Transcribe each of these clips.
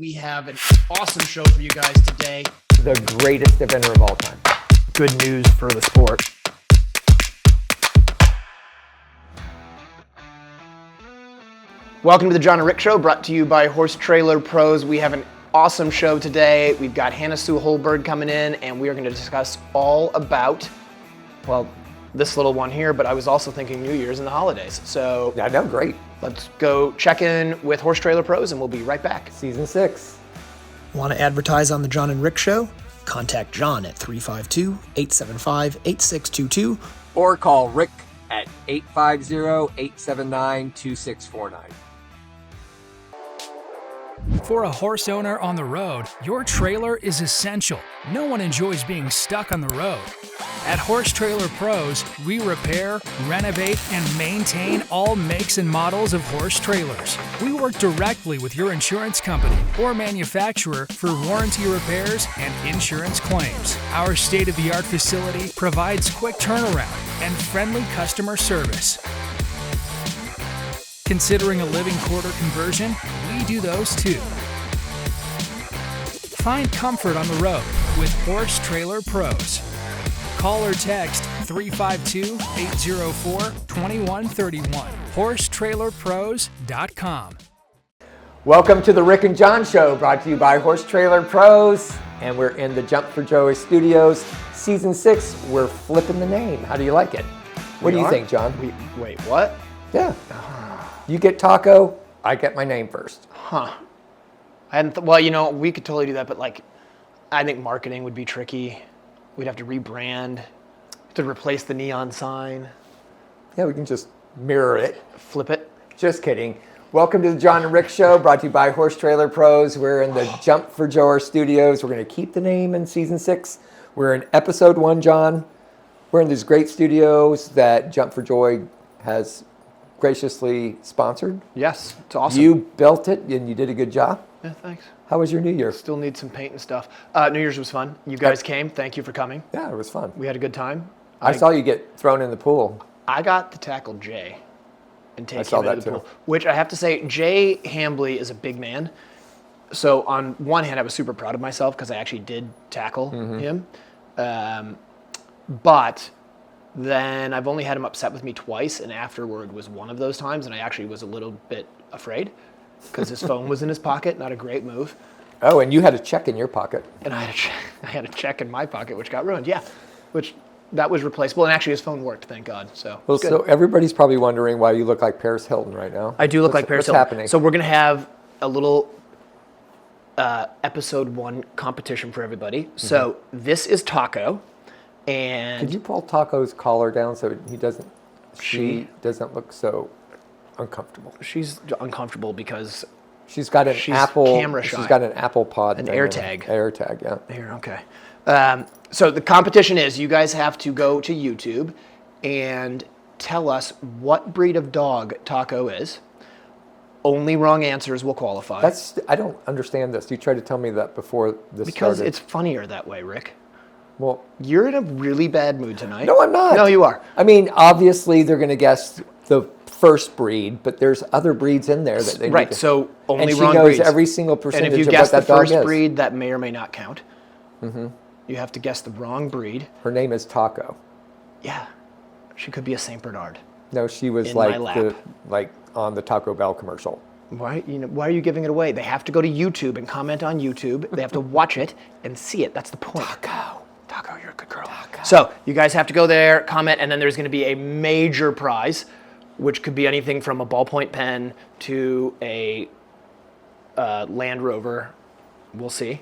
We have an awesome show for you guys today. The greatest event of all time. Good news for the sport. Welcome to the John and Rick Show, brought to you by Horse Trailer Pros. We have an awesome show today. We've got Hannah Sue Hollberg coming in, and we are going to discuss all about, well, this little one here, but I was also thinking New Year's and the holidays. So Yeah, no, great. let's go check in with Horse Trailer Pros, and we'll be right back. Season 6. Want to advertise on the John and Rick Show? Contact John at 352-875-8622. Or call Rick at 850-879-2649. For a horse owner on the road, your trailer is essential. No one enjoys being stuck on the road. At Horse Trailer Pros, we repair, renovate, and maintain all makes and models of horse trailers. We work directly with your insurance company or manufacturer for warranty repairs and insurance claims. Our state-of-the-art facility provides quick turnaround and friendly customer service. Considering a living quarter conversion? We do those too. Find comfort on the road with Horse Trailer Pros. Call or text 352-804-2131. HorseTrailerPros.com. Welcome to the Rick and John Show, brought to you by Horse Trailer Pros. And we're in the Jump for Joy Studios. Season 6, we're flipping the name. How do you like it? What do you think, John? Wait, what? Yeah. You get taco, I get my name first. Huh. I hadn't, well, you know, we could totally do that, but like, I think marketing would be tricky. We'd have to rebrand, to replace the neon sign. Yeah, we can just mirror it. Flip it. Just kidding. Welcome to the John and Rick Show, brought to you by Horse Trailer Pros. We're in the Jump for Joy Studios. We're going to keep the name in Season 6. We're in Episode 1, John. We're in these great studios that Jump for Joy has graciously sponsored. Yes, it's awesome. You built it, and you did a good job. Yeah, thanks. How was your New Year? Still need some paint and stuff. New Year's was fun. You guys came. Thank you for coming. Yeah, it was fun. We had a good time. I saw you get thrown in the pool. I got to tackle Jay and take saw him into that the too. pool, which I have to say, Jay Hambley is a big man. So on one hand, I was super proud of myself because I actually did tackle him. But then I've only had him upset with me twice, and afterward was one of those times, and I actually was a little bit afraid because his phone was in his pocket. Not a great move. Oh, and you had a check in your pocket. And I had a check in my pocket, which got ruined. Yeah, which that was replaceable, and actually his phone worked, thank God. So Well, good. so everybody's probably wondering why you look like Paris Hilton right now. I do look like Paris What's Hilton. happening? So we're gonna have a little episode 1 competition for everybody. So this is Taco, and Could you pull Taco's collar down so she She- doesn't look so uncomfortable? she's uncomfortable because She's got an She's Apple. camera She's shy. got an Apple Pod. An thing AirTag. in it. AirTag, yeah. here. Okay. So the competition is you guys have to go to YouTube and tell us what breed of dog Taco is. Only wrong answers will qualify. I don't understand this. You tried to tell me that before this because started. it's funnier that way, Rick. Well, You're in a really bad mood tonight. no, I'm not. No, you are. I mean, obviously they're going to guess the first breed, but there's other breeds in there that they Right, need to, so only and she wrong knows breeds. every single And percentage if you of guess what the that dog first is. breed, that may or may not count. You have to guess the wrong breed. Her name is Taco. Yeah, she could be a Saint Bernard. No, she was In my like lap. on the Taco Bell commercial. Why are you giving it away? They have to go to YouTube and comment on YouTube. They have to watch it and see it. That's the point. Taco, you're a good girl. So you guys have to go there, comment, and then there's going to be a major prize, which could be anything from a ballpoint pen to a Land Rover. We'll see.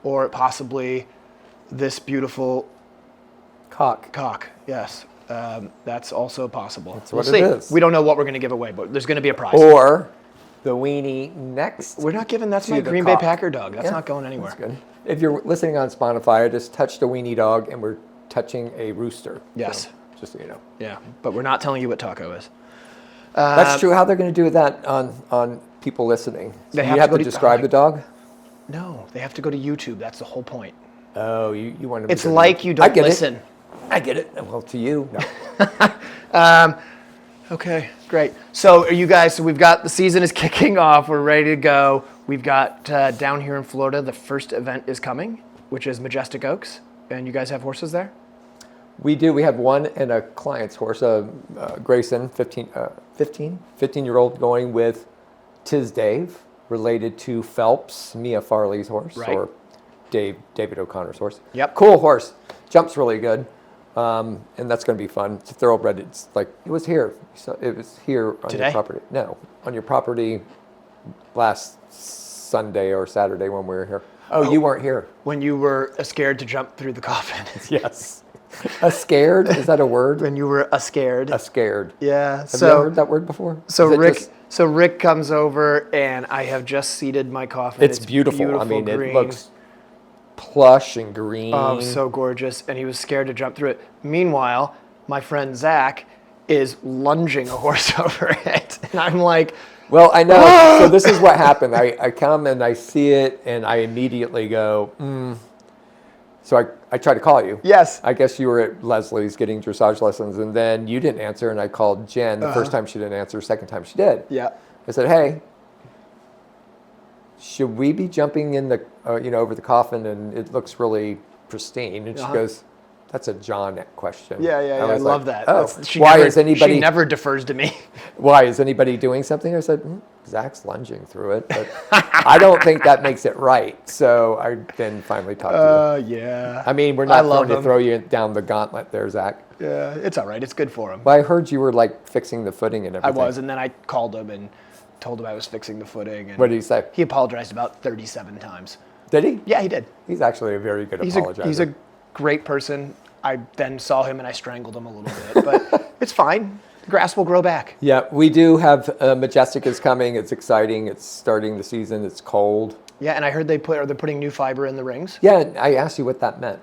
Or possibly this beautiful cock. Yes, that's also possible. That's We'll what see. it is. We don't know what we're going to give away, but there's going to be a prize. Or the weenie next. We're not giving. That's to my the Green Bay cock. Packer dog. That's Yeah, not going anywhere. That's good. If you're listening on Spotify, I just touched a weenie dog, and we're touching a rooster. Yes. So, just so you know. Yeah, but we're not telling you what Taco is. That's true. How they're going to do that on people listening? So They you have have to to go to- describe the dog. No, they have to go to YouTube. That's the whole point. Oh, you want to? It's like you don't listen. I get it. Well, to you. No. Okay, great. So are you guys, so we've got, the season is kicking off. We're ready to go. We've got down here in Florida, the first event is coming, which is Majestic Oaks. And you guys have horses there? We do. We have one and a client's horse, Grayson, 15-year-old going with Tiz Dave, related to Phelps, Mia Farley's horse, Right. or David O'Connor's horse. Yep. Cool horse. Jumps really good. And that's going to be fun. It's a thoroughbred. It's like, it was here. So it was here on Today? your property. No, on your property last Sunday or Saturday when we were here. Oh, you weren't here. When you were scared to jump through the coffin. Yes. A scared? Is that a word? When you were scared. A scared. Yeah. Have you ever heard that word before? So Is it Rick, just- so Rick comes over, and I have just seated my coffin. it's beautiful. I mean, green. it looks plush and green. Oh, so gorgeous. And he was scared to jump through it. Meanwhile, my friend Zach is lunging a horse over it. And I'm like, Well, I know. So this is what happened. I come and I see it, and I immediately go, So I tried to call you. yes. I guess you were at Leslie's getting dressage lessons, and then you didn't answer, and I called Jen. The first time she didn't answer, second time she did. Yeah. I said, hey, should we be jumping in the, over the coffin, and it looks really pristine? And she goes, that's a John question. Yeah, I was love like, that. Oh, She why never, is anybody? She never defers to me. Why is anybody doing something? I said, Zach's lunging through it, but I don't think that makes it right. So I then finally talked to you. Yeah. I mean, we're I not love going to him. throw you down the gauntlet there, Zach. Yeah, it's all right. It's good for him. But I heard you were like fixing the footing and I everything. was, and then I called him and told him I was fixing the footing. And What did he say? He apologized about 37 times. Did he? Yeah, he did. He's actually a very good apologizer. He's a great person. I then saw him and I strangled him a little bit, but it's fine. The grass will grow back. Yeah, we do have Majestic is coming. It's exciting. It's starting the season. It's cold. Yeah, and I heard they're putting new fiber in the rings. Yeah, and I asked you what that meant.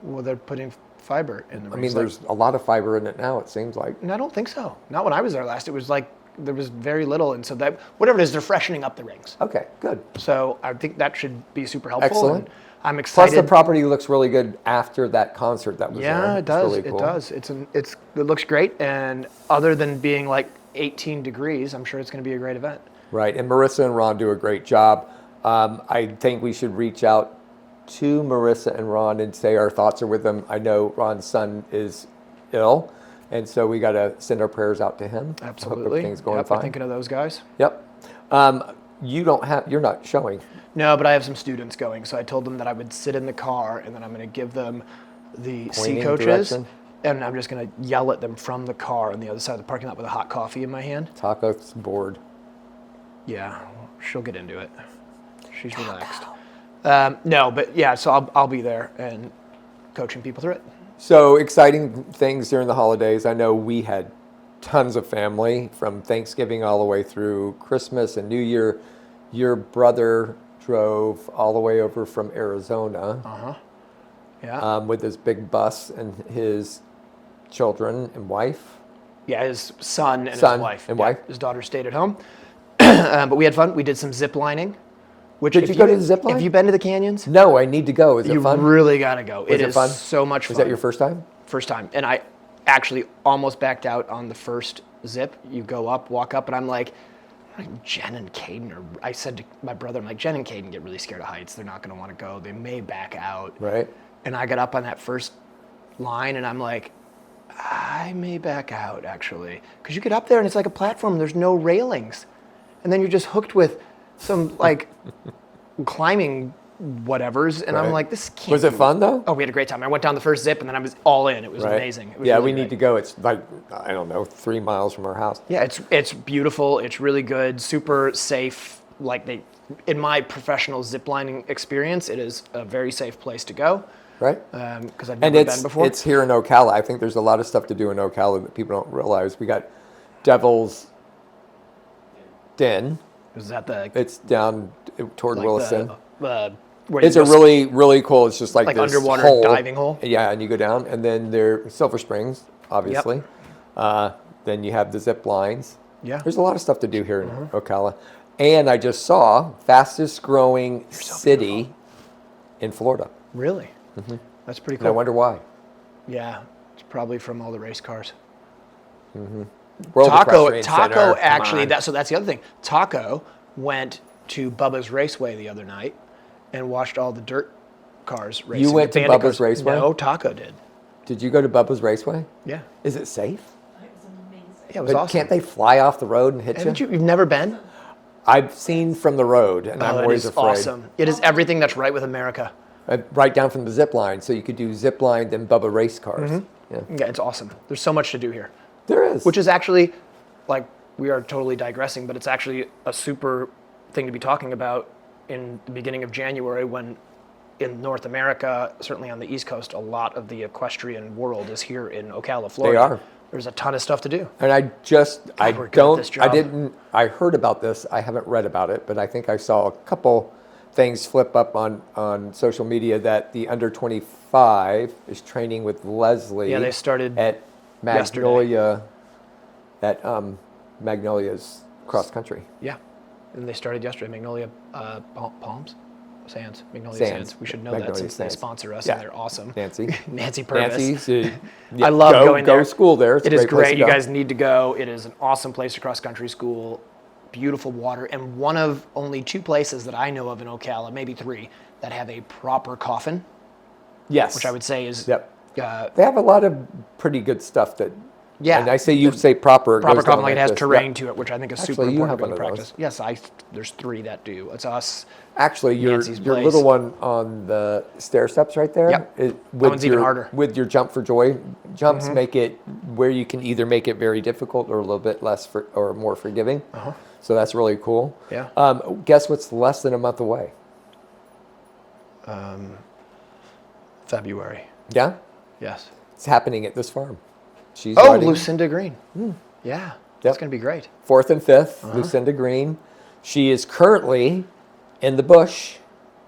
Well, they're putting fiber in the rings. I mean, there's a lot of fiber in it now, it seems like. No, I don't think so. Not when I was there last. It was like there was very little, and so that whatever it is, they're freshening up the rings. Okay, good. So I think that should be super helpful. Excellent. And I'm Plus, excited. the property looks really good after that concert that was there. Yeah, it It's does. really cool. It does. It looks great, and other than being like 18 degrees, I'm sure it's going to be a great event. Right, and Marissa and Ron do a great job. I think we should reach out to Marissa and Ron and say our thoughts are with them. I know Ron's son is ill, and so we got to send our prayers out to him. I hope Absolutely. everything's going Yep, fine. I'm thinking of those guys. Yep. You're not showing. No, but I have some students going, so I told them that I would sit in the car, and then I'm going to give them the C Pointing coaches, direction? and I'm just going to yell at them from the car on the other side of the parking lot with a hot coffee in my hand. Taco's bored. Yeah, she'll get into it. She's relaxed. No, but yeah, so I'll be there and coaching people through it. So exciting things during the holidays. I know we had tons of family from Thanksgiving all the way through Christmas and New Year. Your brother drove all the way over from Arizona Yeah. with his big bus and his children and wife. Yeah, his son and Son his wife. and Yeah, wife. His daughter stayed at home. But we had fun. We did some zip lining. Which Did if you go to the zip line? Have you been to the canyons? No, I need to go. Is it You fun? really got to go. Was it is fun? so much fun. Was that your first time? First time. And I actually almost backed out on the first zip. You go up, walk up, and I'm like Jen and Caden, I said to my brother, I'm like, Jen and Caden get really scared of heights. They're not going to want to go. They may back out. Right. And I got up on that first line, and I'm like, I may back out, actually. Because you get up there, and it's like a platform. There's no railings. And then you're just hooked with some, like, climbing whatevers. And I'm Right. like, this can't Was it be- fun, though? Oh, we had a great time. I went down the first zip, and then I was all in. It was Right. amazing. It was Yeah, really we great. need to go. It's like, I don't know, 3 miles from our house. Yeah, it's beautiful. It's really good. Super safe. Like in my professional ziplining experience, it is a very safe place to go. Right. Because I've And never been before. it's here in Ocala. I think there's a lot of stuff to do in Ocala that people don't realize. We got Devil's Den. Is that the It's down toward like Williston. where you It's a just- really, really cool. It's just like Like this underwater hole. diving hole? Yeah, and you go down, and then there Silver Springs, obviously. Then you have the zip lines. Yeah. There's a lot of stuff to do here in Ocala. And I just saw fastest growing city in Florida. Really. That's pretty And I cool. wonder why. Yeah, it's probably from all the race cars. World Taco Equestrian Center, come actually. on. That's the other thing. Taco went to Bubba's Raceway the other night and watched all the dirt cars racing. You went The to bandit Bubba's cars. Raceway? No, Taco did. Did you go to Bubba's Raceway? Yeah. Is it safe? Yeah, it was But awesome. can't they fly off the road and hit Haven't you? You've never been? I've seen from the road, and I'm Oh, it always is afraid. awesome. It is everything that's right with America. Right down from the zip line, so you could do zip line then Bubba race cars. Mm-hmm. Yeah. Yeah, it's awesome. There's so much to do here. There is. Which is actually, like, we are totally digressing, but it's actually a super thing to be talking about in the beginning of January when in North America, certainly on the East Coast, a lot of the equestrian world is here in Ocala, Florida. They are. There's a ton of stuff to do. And I we're good at this job. I heard about this. I haven't read about it, but I think I saw a couple things flip up on social media that the under 25 is training with Leslie. Yeah, they started at Magnolia, at Magnolia's cross country. Yeah. And they started yesterday, Magnolia Palms? Magnolia Sands. Sands. We should know Magnolia that since Sands. they sponsor us Yeah. and they're awesome. Nancy. Nancy Purvis. Nancy. I love going there. Go to school there. It's It a is great place great. to You go. guys need to go. It is an awesome place to cross country school. Beautiful water, and one of only 2 places that I know of in Ocala, maybe 3, that have a proper coffin, Yes. which I would say is Yep. uh, They have a lot of pretty good stuff that. yeah. And I say you say proper. proper goes down coffin, like it has this. terrain Yep. to it, which I think is Actually, super you important have to one of practice. Yes, there's 3 that do. It's us. Actually, your Nancy's place. little one on the stair steps right there. Yep. With one's even your, harder. With your Jump for Joy jumps, make it where you can either make it very difficult or a little bit less or more forgiving. So that's really cool. Yeah. Guess what's less than a month away? February. Yeah, Yes. it's happening at this farm. She's Oh, riding Lucinda Green. Yeah. That's going to be great. 4th and 5th. Lucinda Green. She is currently in the bush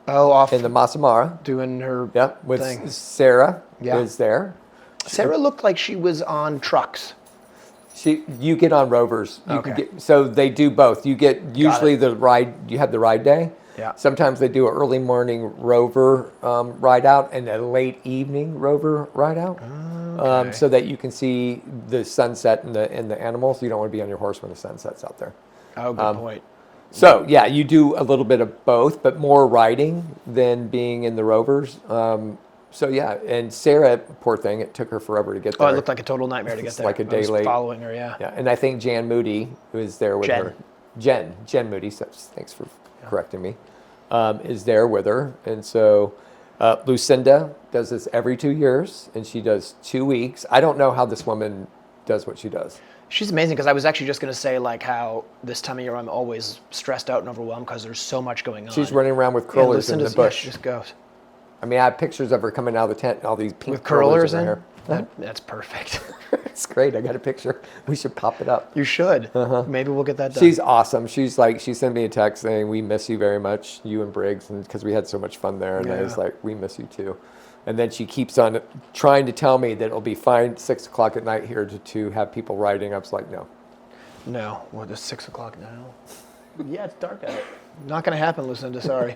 Oh, off in the Masamara. doing her Yep, with thing. Sarah Yeah. is there. Sarah looked like she was on trucks. You get on rovers. You can Okay. so they do both. You get usually the ride. You have the ride day. Yeah. Sometimes they do an early morning rover ride out and a late evening rover ride out, Okay. so that you can see the sunset and the animals. You don't want to be on your horse when the sun sets out there. Oh, good point. So yeah, you do a little bit of both, but more riding than being in the rovers. So yeah, and Sarah, poor thing, it took her forever to get Oh, there. it looked like a total nightmare to get It's there. like a I day was late. following her, yeah. Yeah, and I think Jan Moody, who is there with Jen. her, Jen Moody, so thanks for correcting me, is there with her. And so Lucinda does this every 2 years, and she does 2 weeks. I don't know how this woman does what she does. She's amazing because I was actually just going to say like how this time of year I'm always stressed out and overwhelmed because there's so much going on. She's running around with Yeah, curlers in the Lucinda's- yeah, bush. she just goes. I mean, I have pictures of her coming out of the tent, and all these pink With curlers in in? her hair. That's perfect. It's great. I got a picture. We should pop it up. You should. Maybe we'll get that done. She's awesome. She sent me a text saying, "We miss you very much, you and Briggs," and because we had so much fun there. And I was Yeah. like, "We miss you too." And then she keeps on trying to tell me that it'll be fine 6 o'clock at night here to have people riding. I was like, "No." No. Well, it's 6 o'clock now. Yeah, it's dark out. Not going to happen, Lucinda. Sorry.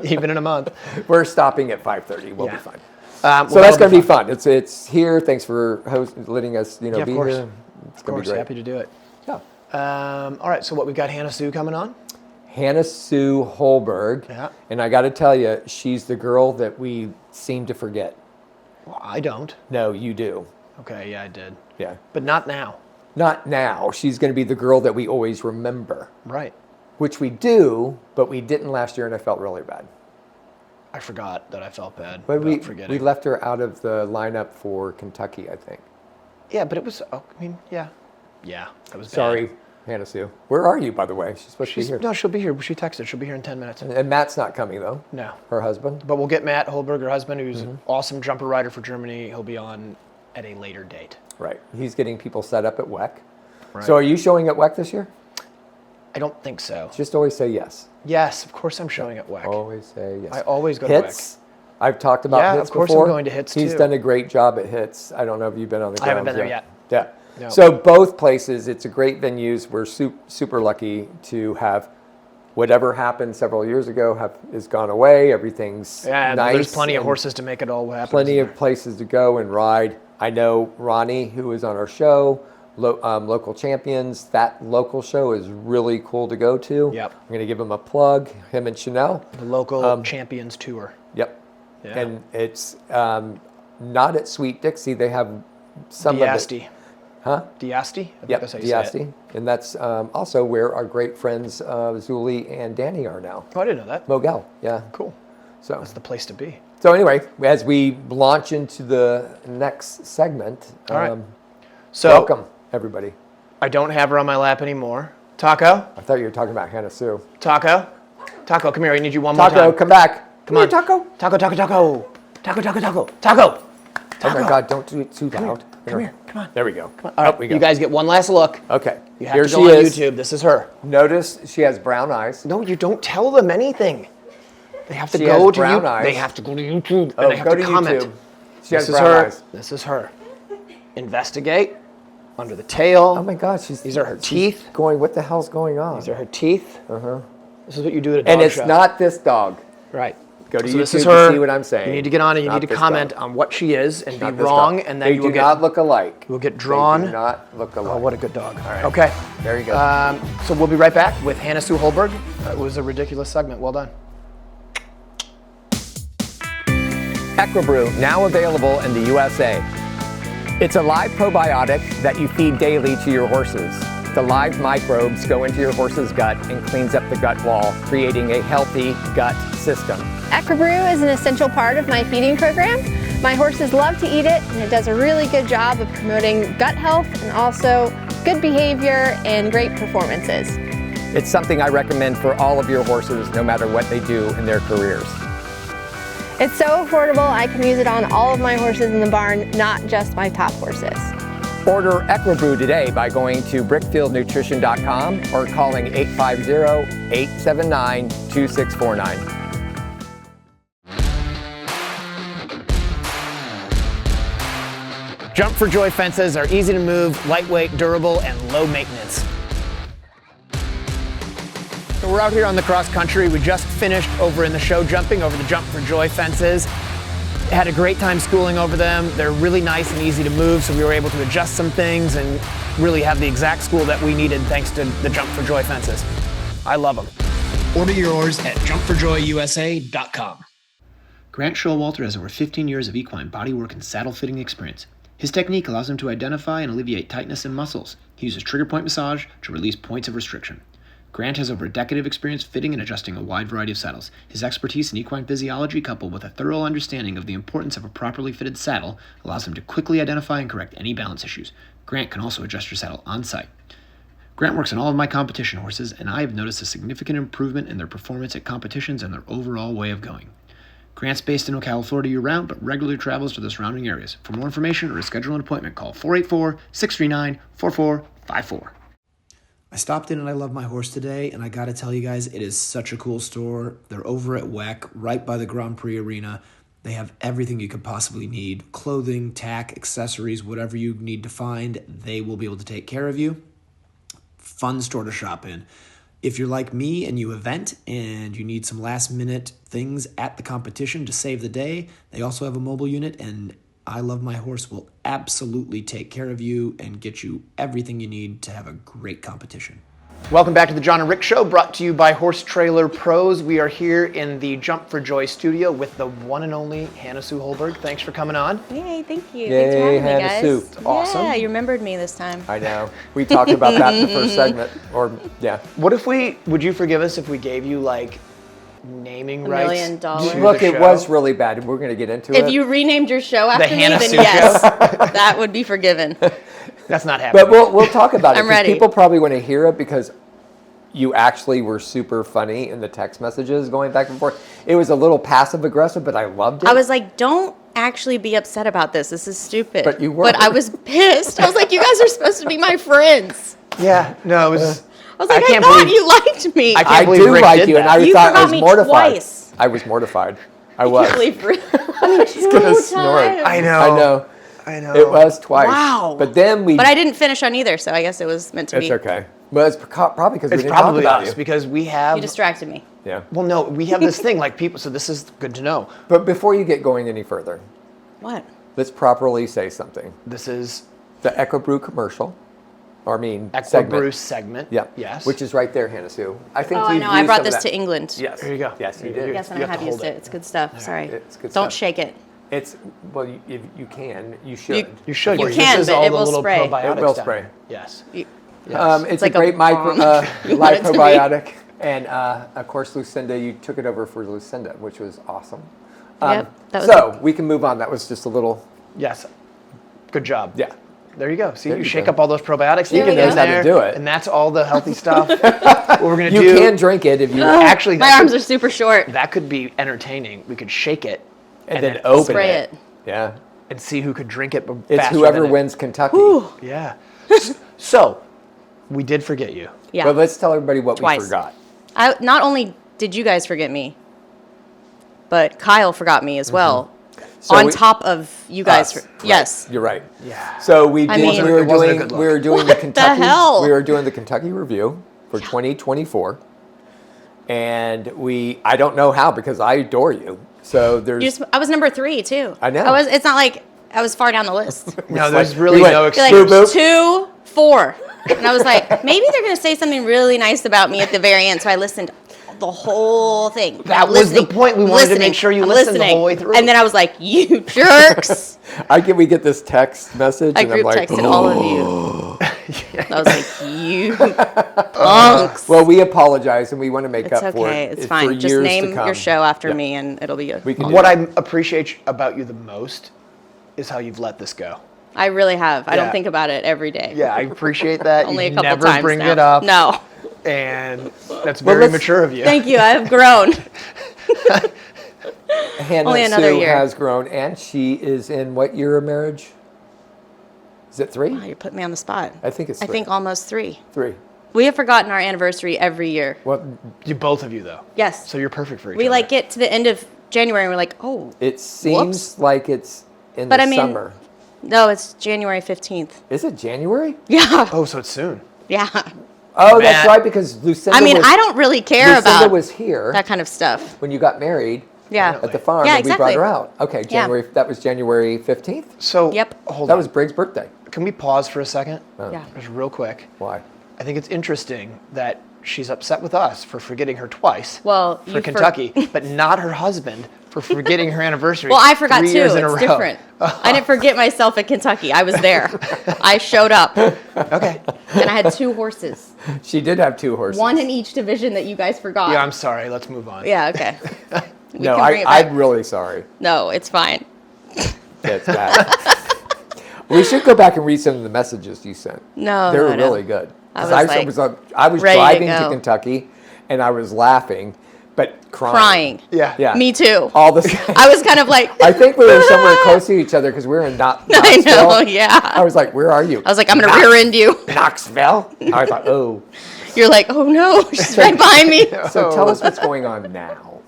Even in a month. We're stopping at 5:30. We'll Yeah. be fine. that'll So that's going to be fun. It's here. Thanks for letting us Yeah, be of course. here. It's Of going course, to be great. happy to do it. Yeah. All right, so what, we've got Hannah Sue coming on? Hannah Sue Hollberg. Yeah. And I got to tell you, she's the girl that we seem to forget. Well, I don't. No, you do. Okay, yeah, I did. Yeah. But not now. Not now. She's going to be the girl that we always remember, Right. which we do, but we didn't last year, and I felt really bad. I forgot that I felt bad But about forgetting. we left her out of the lineup for Kentucky, I think. Yeah, but it was, I mean, yeah. Yeah, that was bad. Sorry, Hannah Sue. Where are you, by the way? She's supposed to be here. No, she'll be here. She texted. She'll be here in 10 minutes. And Matt's not coming, though. No. Her husband. But we'll get Matt Hollberg, her husband, who's Mm-hmm. an awesome jumper rider for Germany. He'll be on at a later date. Right. He's getting people set up at WEC. Right. So are you showing at WEC this year? I don't think so. Just always say yes. Yes, of course I'm showing at WEC. Always say yes. I always go to Hits. I've talked about Yeah, Hits of course I'm before. going to Hits, He's too. done a great job at Hits. I don't know if you've been on the I haven't grounds been there yet. Yeah. No. So both places, it's a great venues. We're super lucky to have whatever happened several years ago is gone away. Everything's Yeah, nice. there's plenty of and horses to make it all happen. Plenty isn't of places to go and ride. I know Ronnie, who was on our show, local champions. That local show is really cool to go to. Yep. I'm going to give him a plug, him and Chanel. The local champions tour. Yep. Yeah. And it's not at Sweet Dixie. They have some D'Asti. of it. Huh? D'Asti? I think Yep, that's how you say it. D'Asti. And that's also where our great friends Zuli and Danny are now. Oh, I didn't know that. Mogel, yeah. Cool. So That's the place to be. So anyway, as we launch into the next segment, All right. So welcome everybody. I don't have her on my lap anymore. Taco? I thought you were talking about Hannah Sue. Taco? Taco, come here. I need you one more Taco, time. come back. Come on. Here, Taco. Taco, taco, taco. Taco, taco, taco. Taco! Oh my God, don't do it too loud. Come here. Come on. There we go. All right, we go. you guys get one last look. Okay. You have Here to she go on is. YouTube. This is her. Notice she has brown eyes. No, you don't tell them anything. They have to She go has to brown YouTube. eyes. They have to go to YouTube Oh, and they have go to to comment. YouTube. She has This is brown her. eyes. This is her. Investigate. Under the tail. Oh my God, These are her teeth. Going, what the hell's going on? These are her teeth. This is what you do at a dog And it's show. not this dog. Right. Go to So this YouTube is her. to see what I'm saying. You need to get on and you Not need to this comment dog. on what she is and Not be this wrong, dog. and then they you will do get not look alike. you will get drawn. They do not look alike. Oh, what a good dog. All right. Okay. Very good. So we'll be right back with Hannah Sue Hollberg. It was a ridiculous segment. Well done. Equibrew, now available in the USA. It's a live probiotic that you feed daily to your horses. The live microbes go into your horse's gut and cleans up the gut wall, creating a healthy gut system. Equibrew is an essential part of my feeding program. My horses love to eat it, and it does a really good job of promoting gut health and also good behavior and great performances. It's something I recommend for all of your horses, no matter what they do in their careers. It's so affordable, I can use it on all of my horses in the barn, not just my top horses. Order Equibrew today by going to brickfieldnutrition.com or calling 850-879-2649. Jump for Joy fences are easy to move, lightweight, durable, and low maintenance. So we're out here on the cross country. We just finished over in the show jumping over the Jump for Joy fences. Had a great time schooling over them. They're really nice and easy to move, so we were able to adjust some things and really have the exact school that we needed thanks to the Jump for Joy fences. I love them. Order yours at jumpforjoyusa.com. Grant Showalter has over 15 years of equine bodywork and saddle fitting experience. His technique allows him to identify and alleviate tightness in muscles. He uses trigger point massage to release points of restriction. Grant has over a decade of experience fitting and adjusting a wide variety of saddles. His expertise in equine physiology, coupled with a thorough understanding of the importance of a properly fitted saddle, allows him to quickly identify and correct any balance issues. Grant can also adjust your saddle on site. Grant works on all of my competition horses, and I have noticed a significant improvement in their performance at competitions and their overall way of going. Grant's based in Ocala, Florida year-round, but regularly travels to the surrounding areas. For more information or to schedule an appointment, call 484-639-4454. I stopped in and I love my horse today, and I gotta tell you guys, it is such a cool store. They're over at WEC, right by the Grand Prix Arena. They have everything you could possibly need. Clothing, tack, accessories, whatever you need to find, they will be able to take care of you. Fun store to shop in. If you're like me and you event and you need some last minute things at the competition to save the day, they also have a mobile unit, and I Love My Horse will absolutely take care of you and get you everything you need to have a great competition. Welcome back to the John and Rick Show, brought to you by Horse Trailer Pros. We are here in the Jump for Joy studio with the one and only Hannah Sue Hollberg. Thanks for coming on. Yay, thank you. Yay, Thanks for having Hannah me, guys. Sue. Awesome. Yeah, you remembered me this time. I know. We talked about that in the first segment. Would you forgive us if we gave you like naming $1 rights? million. to Look, the it show? was really bad, and we're going to get into it. If you renamed your show after me, Hannah then Sue yes, that would be forgiven. That's not happening. But we'll talk about it. I'm 'cause ready. People probably want to hear it because you actually were super funny in the text messages going back and forth. It was a little passive aggressive, but I loved it. I was like, don't actually be upset about this. This is stupid. But you were. But I was pissed. I was like, you guys are supposed to be my friends. Yeah, no, it was. I was like, I can't thought believe- you liked me. I can't I believe do Rick like did you, and that. I You thought I forgot was me mortified. twice. I was mortified. I I was. can't believe two gonna snort. times. I know. I know. It was twice. Wow. But then we. But I didn't finish on either, so I guess it was meant to It's be. okay. But it's probably because we It's didn't talk probably about us you. because we have. You distracted me. Yeah. Well, no, we have this thing like people. So this is good to know. But before you get going any further, What? let's properly say something. This is The Equibrew commercial Or I mean, Equibrew segment. Yeah. Yes. Which is right there, Hannah Sue. I think Oh, I you've know. I used brought some of this that. to England. Yes. There you go. Yes, you did. Yes, and You I have have to used hold it. It's good stuff. Sorry. It's good Don't stuff. shake it. It's well, you can, you should. You should. You This can, is but all it the will little spray. probiotics It will down spray. there. Yes. It's like a great a bomb. You want live it to be. probiotic, and of course, Lucinda, you took it over for Lucinda, which was awesome. Yep, that was So we can move on. That was just a little. Yes. Good job. Yeah. There you go. See, There you you shake go. up all those probiotics. Deacon you get knows in how to there, do it. and that's all the healthy stuff. What we're gonna You do? can drink it if you Actually, My that arms could, are super short. that could be entertaining. We could shake it and then open Spray it. Yeah. and see who could drink it. It's faster whoever than it. wins Kentucky. Yeah. So, we did forget you. Yeah. But let's tell everybody what Twice. we forgot. Not only did you guys forget me, but Kyle forgot me as well. So on we- top of you guys. Us, right. Yes. You're right. Yeah. So we did. mean- we were It wasn't a doing. good We were look. doing the Kentucky. hell? We were doing the Kentucky review for 2024, and I don't know how because I adore you. So there's. I was number 3 too. I know. It's not like I was far down the list. No, there's like- really we went- no You're excuse. like Boop, boop. 2, 4, and I was like, maybe they're gonna say something really nice about me at the very end. So I listened the whole thing. That I'm was the listening, point. We I'm wanted to listening, make sure you I'm listened the listening. whole way through. And then I was like, you jerks. We get this text message. I and group I'm like, texted all of you. I was like, you punks. Well, we apologize and we want to make It's up for okay. it. It's for fine. Just years to name come. your show after Yeah. me, and it'll be good. We can do what that. I appreciate about you the most is how you've let this go. I really have. I Yeah. don't think about it every day. Yeah, I appreciate that. Only you a couple never times bring now. it up. No. And that's Well, very let's- mature of you. Thank you. I have grown. Hannah Only another Sue year. has grown, and she is in what year of marriage? Is it 3? Wow, you put me on the spot. I think it's I 3. think almost 3. 3. We have forgotten our anniversary every year. Well, You both of you though. Yes. So you're perfect for each We other. like get to the end of January and we're like, oh, it seems like it's in But the I mean- summer. no, it's January 15th. Is it January? Yeah. Oh, so it's soon. Yeah. Oh, that's Matt. right, because Lucinda I mean, was, I don't really care Lucinda about was here that kind of stuff. when you got married Yeah. at the farm, Yeah, and we exactly. brought her out. Okay, January. That was January 15th? So Yep. hold That on. was Briggs' birthday. Can we pause for a second? Yeah. Just real quick. Why? I think it's interesting that she's upset with us for forgetting her twice. Well, for Kentucky, but not her husband for forgetting her anniversary. Well, I forgot 3 too. years in a It's row. different. I didn't forget myself at Kentucky. I was there. I showed up, and Okay. I had 2 horses, She did have 2 horses. one in each division that you guys forgot. Yeah, I'm sorry. Let's move on. Yeah, okay. We No, can bring it back. I'm really sorry. No, it's fine. That's bad. We should go back and read some of the messages you sent. No, They were no, no. really good. I 'Cause was like, I was ready to driving to go. Kentucky, and I was laughing, but crying. Crying. Yeah. Yeah. Me too. All the. I was kind of like, I think we were somewhere close to each other because we were in I Knoxville. know, yeah. I was like, "Where are you?" I was like, I'm going to rear end you. Knoxville. I thought, "Oh." You're like, oh no, she's right behind me. So tell us what's going on now.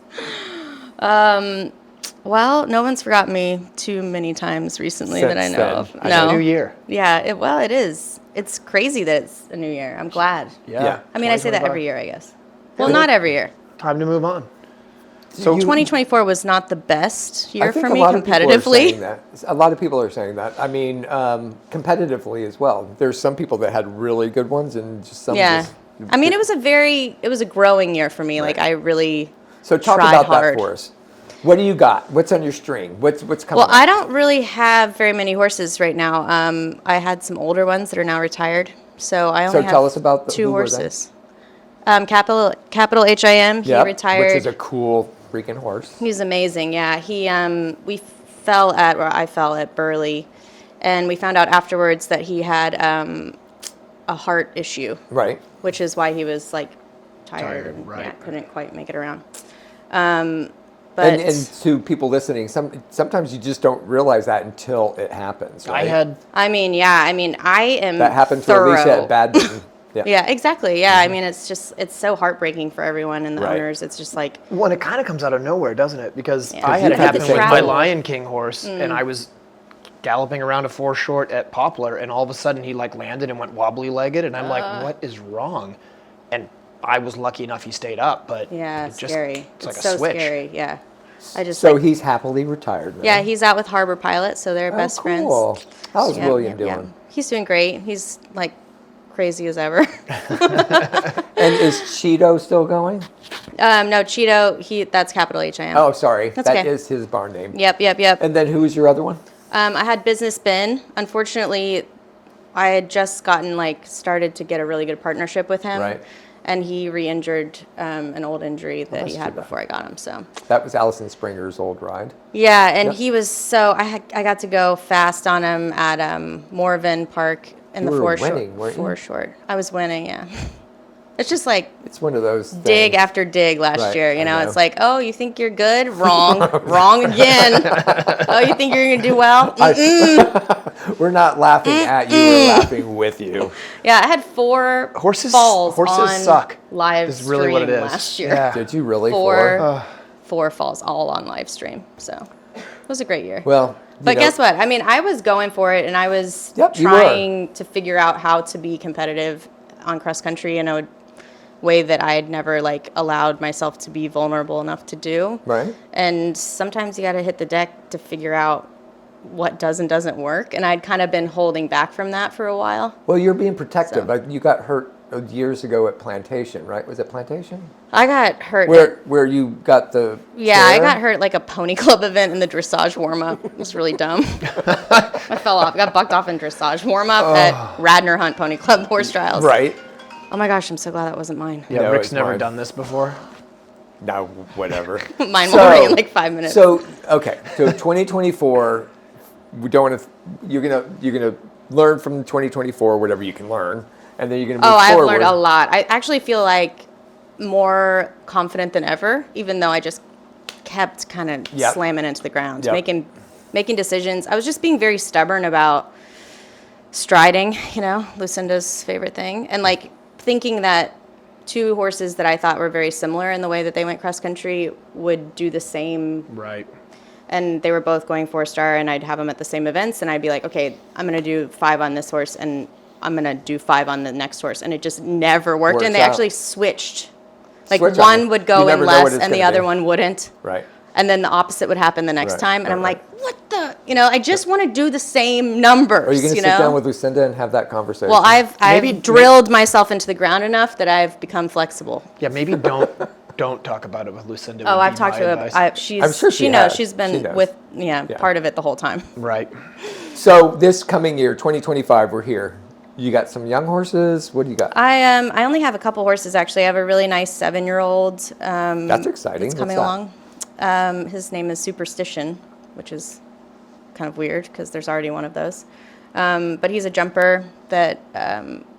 Well, no one's forgotten me too many times recently that I Since know then. of. I It's a No. new year. Yeah, it is. It's crazy that it's a new year. I'm glad. Yeah. I mean, I say that 2025. every year, I guess. Well, not every year. Time to move on. So 2024 was not the best year I think for a me lot of people are saying competitively. that. A lot of people are saying that. I mean, competitively as well. There's some people that had really good ones, and just some. Yeah. Just, I mean, it was a growing year for me. Like, I really So talk tried about hard. that for us. What do you got? What's on your string? What's coming? Well, up? I don't really have very many horses right now. I had some older ones that are now retired, so I only So have tell us about 2 who were they? horses. Capital HIM. He Yep, retired. which is a cool freaking horse. He's amazing. Yeah, I fell at Burley, and we found out afterwards that he had a heart issue, Right. which is why he was like tired Tired, and right. yeah, couldn't quite make it around. But And to people listening, sometimes you just don't realize that until it happens. Right? I mean, I am that happened to thorough. Alicia at Badminton. Yeah. Yeah, exactly. Yeah, I mean, it's so heartbreaking for everyone and the Right. owners. It's just like, Well, and it kind of comes out of nowhere, doesn't it? Because Yeah. I had you it had the happen with my travel. Lion King horse, and I was galloping around a 4 short at Poplar, and all of a sudden he like landed and went wobbly legged, and I'm like, what is wrong? And I was lucky enough he stayed up, but yeah, it just, scary. It's like a so switch. scary. Yeah, I just So like, he's happily retired now. yeah, he's out with Harbor Pilot, so they're Oh, best cool. friends. How's Yeah, William yeah, doing? He's doing great. He's like crazy as ever. And is Cheeto still going? No, Cheeto, that's capital H-I-M. Oh, sorry. That's That okay. is his barn name. Yep. And then who was your other one? I had Business Ben. Unfortunately, I had just started to get a really good partnership with him. Right. And he re-injured an old injury that he that's had too bad. before I got him. So. That was Allison Springer's old ride. Yeah, and Yep. he was I got to go fast on him at Morven Park in You the were winning, weren't you? foreshort. I was winning, yeah. It's just like It's one of those dig things. after dig last Right, year, I know. It's like, oh, you think you're good? Wrong. Wrong again. Oh, you think you're going to do well? We're not laughing at you, we're laughing with you. Yeah, I had 4 Horses falls on suck. live Is really what it stream is. last year. Yeah. Did you really? 4 falls all on live stream. So it was a great year. Well, But guess what? I mean, I was going for it, and I was Yep, you were. trying to figure out how to be competitive on cross country in a way that I had never allowed myself to be vulnerable enough to do. Right. And sometimes you got to hit the deck to figure out what does and doesn't work. And I'd kind of been holding back from that for a while. Well, you're being protective. So. You got hurt years ago at Plantation, right? Was it Plantation? I got hurt. Where you got the Yeah, I tear? got hurt like a pony club event in the dressage warm-up. It was really dumb. I fell off. Got bucked off in dressage warm-up at Radnor Hunt Pony Club horse trials. Right. Oh my gosh, I'm so glad that wasn't mine. Yeah, No, Rick's it's never mine. done this before. No, whatever. Mine will ring in like 5 minutes. So okay, so 2024, we don't want to. You're gonna learn from 2024 whatever you can learn, and then you're gonna move I've forward. learned a lot. I actually feel like more confident than ever, even though I just kept kind of Yep. slamming into the ground, Yep. making decisions. I was just being very stubborn about striding, Lucinda's favorite thing, and thinking that 2 horses that I thought were very similar in the way that they went cross country would do the same. Right. And they were both going 4-star, and I'd have them at the same events, and I'd be like, okay, I'm going to do 5 on this horse, and I'm going to do 5 on the next horse. And it just never worked. Works And they out. actually switched. Switch on One you. would You go never in know what less, it's and the gonna other be. one wouldn't. Right. And then the opposite would happen the next Right, time. And right, I'm right. like, what the? I just want to do the same numbers, Are you gonna sit down with Lucinda and have that conversation? Well, I've Maybe- drilled myself into the ground enough that I've become flexible. Yeah, maybe don't talk about it with Lucinda. Oh, would I've be talked my to her. advice. I'm sure she knows. has. She's She been knows. with, Yeah. part of it the whole time. Right. So this coming year, 2025, we're here. You got some young horses. What do you got? I only have a couple horses actually. I have a really nice 7-year-old. That's exciting. It's coming What's along. His name is Superstition, which is kind of weird because there's already one of those. But he's a jumper that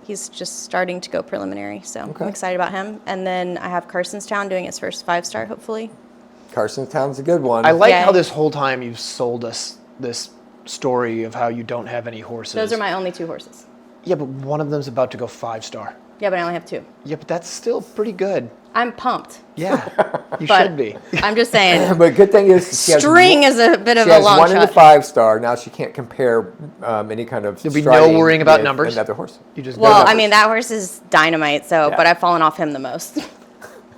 he's just starting to go preliminary, so Okay. I'm excited about him. And then I have Carsonstown doing its first 5-star, hopefully. Carsonstown's a good one. I like Yeah. how this whole time you've sold us this story of how you don't have any horses. Those are my only 2 horses. Yeah, but one of them's about to go 5-star. Yeah, but I only have 2. Yeah, but that's still pretty good. I'm pumped. Yeah, you But should be. I'm just saying, But good thing is she has string is a bit of She a has long one in the shot. 5-star. Now she can't compare any kind of. There'll be no striding worrying about with numbers. Another horse. You just Well, go I numbers. mean, that horse is dynamite, so, Yeah. but I've fallen off him the most.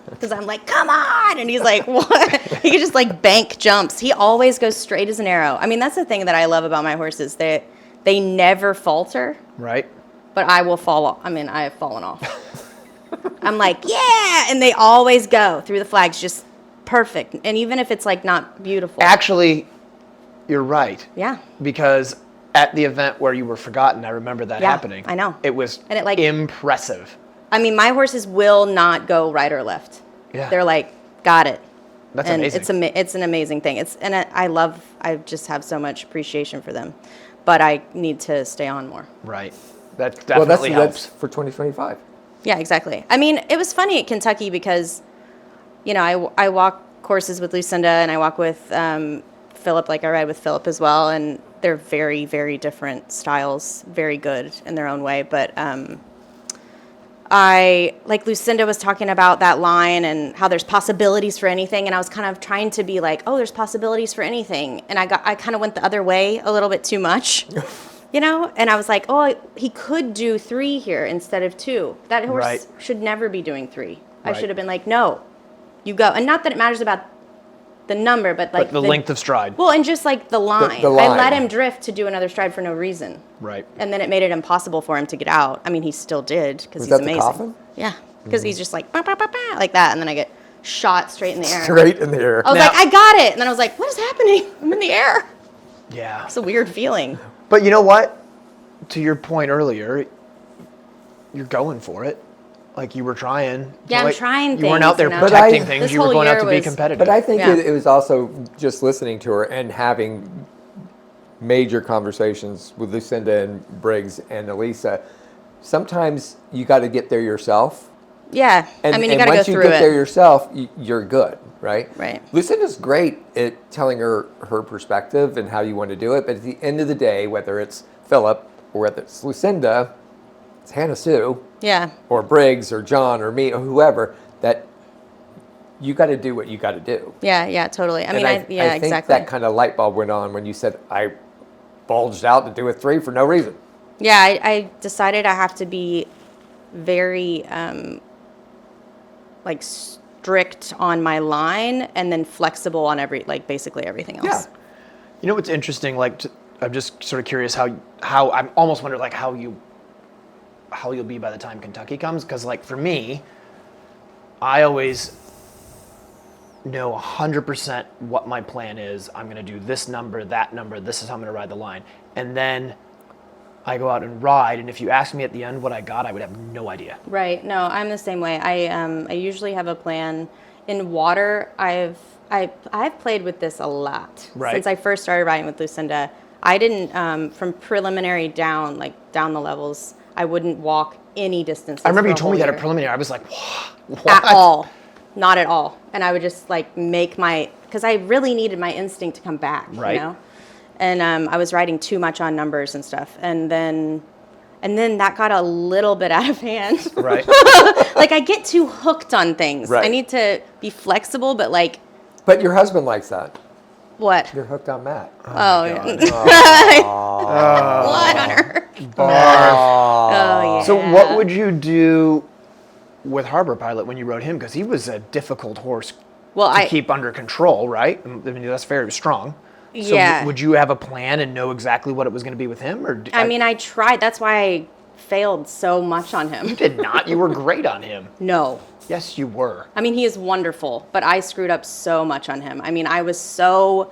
Because I'm like, come on! And he's like, what? He can just bank jumps. He always goes straight as an arrow. I mean, that's the thing that I love about my horses. They never falter, Right. but I will fall off. I mean, I have fallen off. I'm like, yeah! And they always go through the flags just perfect. And even if it's not beautiful. Actually, you're right. Yeah. Because at the event where you were forgotten, I remember that Yeah, happening. I know. It was And it, impressive. I mean, my horses will not go right or left. Yeah. They're like, got it. That's and amazing. It's an amazing thing. I just have so much appreciation for them, but I need to stay on more. Right. That Well, definitely that's helps. for 2025. Yeah, exactly. I mean, it was funny at Kentucky because, I walk courses with Lucinda and I walk with Philip, I ride with Philip as well, and they're very, very different styles, very good in their own way, but Lucinda was talking about that line and how there's possibilities for anything, and I was kind of trying to be like, oh, there's possibilities for anything, and I kind of went the other way a little bit too much, and I was like, oh, he could do 3 here instead of 2. That horse Right. should never be doing 3. I Right. should have been like, no, you go. And not that it matters about the number, but like the length of stride. Well, and just like the line. the line. I let him drift to do another stride for no reason. Right. And then it made it impossible for him to get out. I mean, he still did because Was he's that the amazing. coffin? Yeah, because he's just like bah, bah, bah, bah, like that, and then I get shot straight in the air. Straight in the air. I was Now- like, I got it, and then I was like, what is happening? I'm in the air. Yeah. It's a weird feeling. But you know what? To your point earlier, you're going for it. Like you were trying. Yeah, I'm like, trying You weren't out there things, you know? protecting But things. This You were whole going out year to be was- competitive. But I think Yeah. it was also just listening to her and having major conversations with Lucinda and Briggs and Elisa. Sometimes you got to get there yourself. Yeah, And, I mean, you and got to go once you through get there it. yourself, you're good, right? Right. Lucinda's great at telling her perspective and how you want to do it. But at the end of the day, whether it's Philip or whether it's Lucinda, it's Hannah Sue Yeah, or Briggs or John or me or whoever, that you got to do what you got to do. yeah, totally. I mean, And yeah, I think exactly. that kind of light bulb went on when you said, I bulged out to do a 3 for no reason. Yeah, I decided I have to be very like strict on my line and then flexible on basically everything else. Yeah. You know what's interesting? Like, I'm just sort of curious how I'm almost wondering like how you'll be by the time Kentucky comes, because like for me, I always know 100% what my plan is. I'm going to do this number, that number. This is how I'm going to ride the line, and then I go out and ride. And if you ask me at the end what I got, I would have no idea. Right. No, I'm the same way. I usually have a plan. In water, I've played with this a lot Right. since I first started riding with Lucinda. I didn't from preliminary down the levels. I wouldn't walk any distance. I remember you told me that at preliminary. I was like, what? At all, not at all. And I would just like make because I really needed my instinct to come back. Right. You know? And I was riding too much on numbers and stuff, and then that got a little bit out of hand. Right. Like I get too hooked on things. Right. I need to be flexible, but like But your husband likes that. what? You're hooked on Matt. Oh, yeah. What on earth? Oh yeah. So what would you do with Harbor Pilot when you rode him? Because he was a difficult horse to keep under control, right? I mean, that's very strong. So Yeah. would you have a plan and know exactly what it was going to be with him? Or I mean, I tried. That's why I failed so much on him. you did not. You were great on him. No. Yes, you were. I mean, he is wonderful, but I screwed up so much on him. I mean, I was so,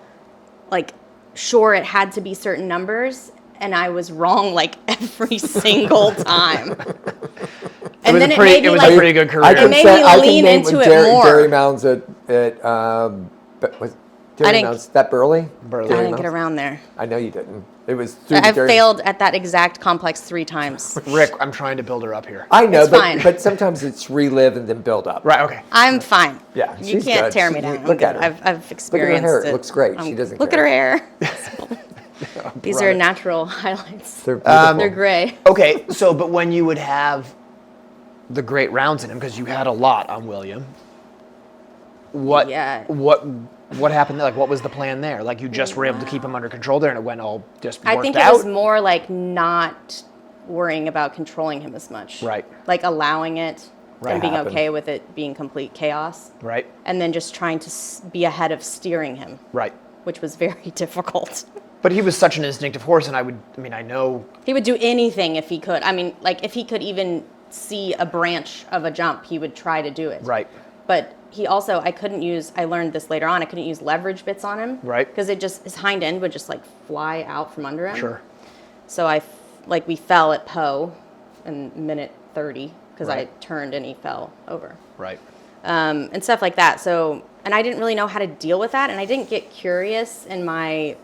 like, sure it had to be certain numbers, and I was wrong, like, every single time. And then it made me, It was like, a pretty good career. I can made say, me I can lean name into it Jerry, more. Jerry Mounds was Jerry didn't- Mounds, that Burley? Burley. I Jerry didn't get Mounds? around there. I know you didn't. It was through I've Jerry. failed at that exact complex 3 times. Rick, I'm trying to build her up here. I know, It's fine. but sometimes it's relive and then build up. Right, okay. I'm fine. Yeah, You she's can't good. tear me She- down. look at her. I've experienced hair. it. It looks great. She doesn't Look care. at her hair. These are natural highlights. They're beautiful. They're gray. Okay, so, but when you would have the great rounds in him, because you had a lot on William, what happened there? Like, what was the plan there? Like, you just were able to keep him under control there, and it went all just worked out? I think it was more like not worrying about controlling him as much. Right. Like allowing it Right. and being Happen. okay with it being complete chaos. Right, And then just trying to be ahead of steering him, right. which was very difficult. But he was such an instinctive horse, and I know. He would do anything if he could. I mean, like if he could even see a branch of a jump, he would try to do it. Right. But he also, I learned this later on, I couldn't use leverage bits on him. Right. Because his hind end would just like fly out from under him. Sure. So we fell at Poe in minute 30 because I Right. turned and he fell over. Right. And stuff like that. So, and I didn't really know how to deal with that. And I didn't get curious in my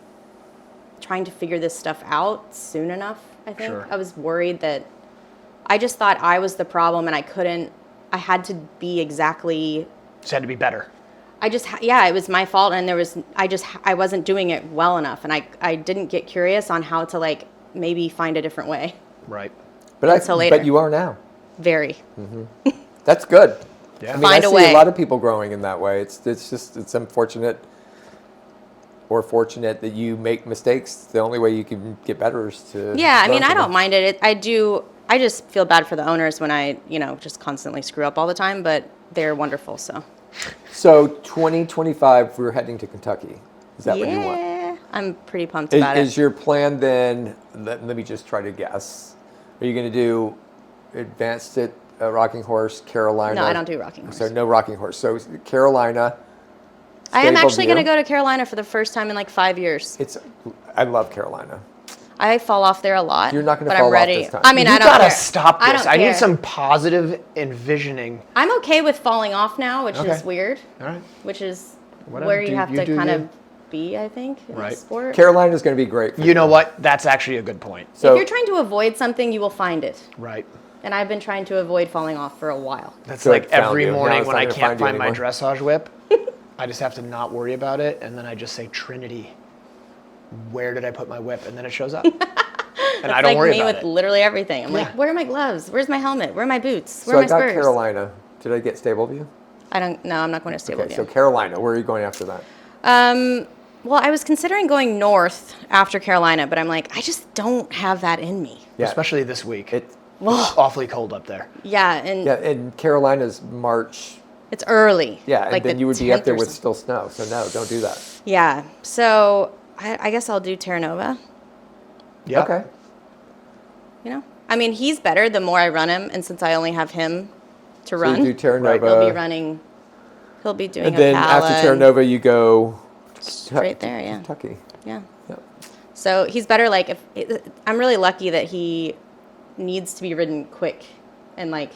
trying to figure this stuff out soon enough, I think. Sure. I was worried that I just thought I was the problem and I had to be exactly, Just had to be better. it was my fault. And I wasn't doing it well enough. And I didn't get curious on how to like maybe find a different way. Right. until later. But you are now. Very. That's good. Yeah. I mean, Find I a see way. a lot of people growing in that way. It's unfortunate or fortunate that you make mistakes. The only way you can get better is to. Yeah, I learn mean, I from don't them. mind it. I just feel bad for the owners when I, just constantly screw up all the time, but they're wonderful, so. So 2025, we're heading to Kentucky. Is that what you want? Yeah, I'm pretty pumped about it. Is your plan then, let me just try to guess. Are you going to do advanced at Rocking Horse, Carolina? No, I don't do Rocking Horse. So no Rocking Horse. So Carolina. I am actually going to Stableview. go to Carolina for the first time in like 5 years. I love Carolina. I fall off there a lot. You're not gonna but fall I'm off ready. this time. I mean, You I don't gotta care. stop I this. don't I need care. some positive envisioning. I'm okay with falling off now, which Okay. is weird. All right. Which is Whatever. where you Do- have you to do kind you. of be, I think, in Right. the sport. Carolina's going to be great. For You know what? That's actually a good point. So If you're trying to avoid something, you will find it. Right. And I've been trying to avoid falling off for a while. That's So like it found every you. Now morning it's when not I gonna can't find you find my anymore. dressage whip, I just have to not worry about it, and then I just say Trinity. Where did I put my whip? And then it shows up. And I don't Like worry me about with it. literally everything. I'm Yeah. like, where are my gloves? Where's my helmet? Where are my boots? So Where are I my got spurs? Carolina. Did I get Stableview? I don't. No, I'm not going to Stableview. Okay, so Carolina. Where are you going after that? Well, I was considering going north after Carolina, but I'm like, I just don't have that in me. Yeah. Especially this week. It, It's awfully cold up there. Yeah, and yeah, and Carolina's March. it's early. Yeah, and like then the you would be up 10th there or with something. still snow. So no, don't do that. Yeah, so I guess I'll do Terra Nova. Yeah. Okay. You know, I mean, he's better the more I run him, and since I only have him to you run, do Terra Right, Nova. he'll be running. He'll be doing And a then Ocala after Terra and Nova, you go straight there. Yeah, Kentucky. yeah. Yep. So he's better. Like, I'm really lucky that he needs to be ridden quick and like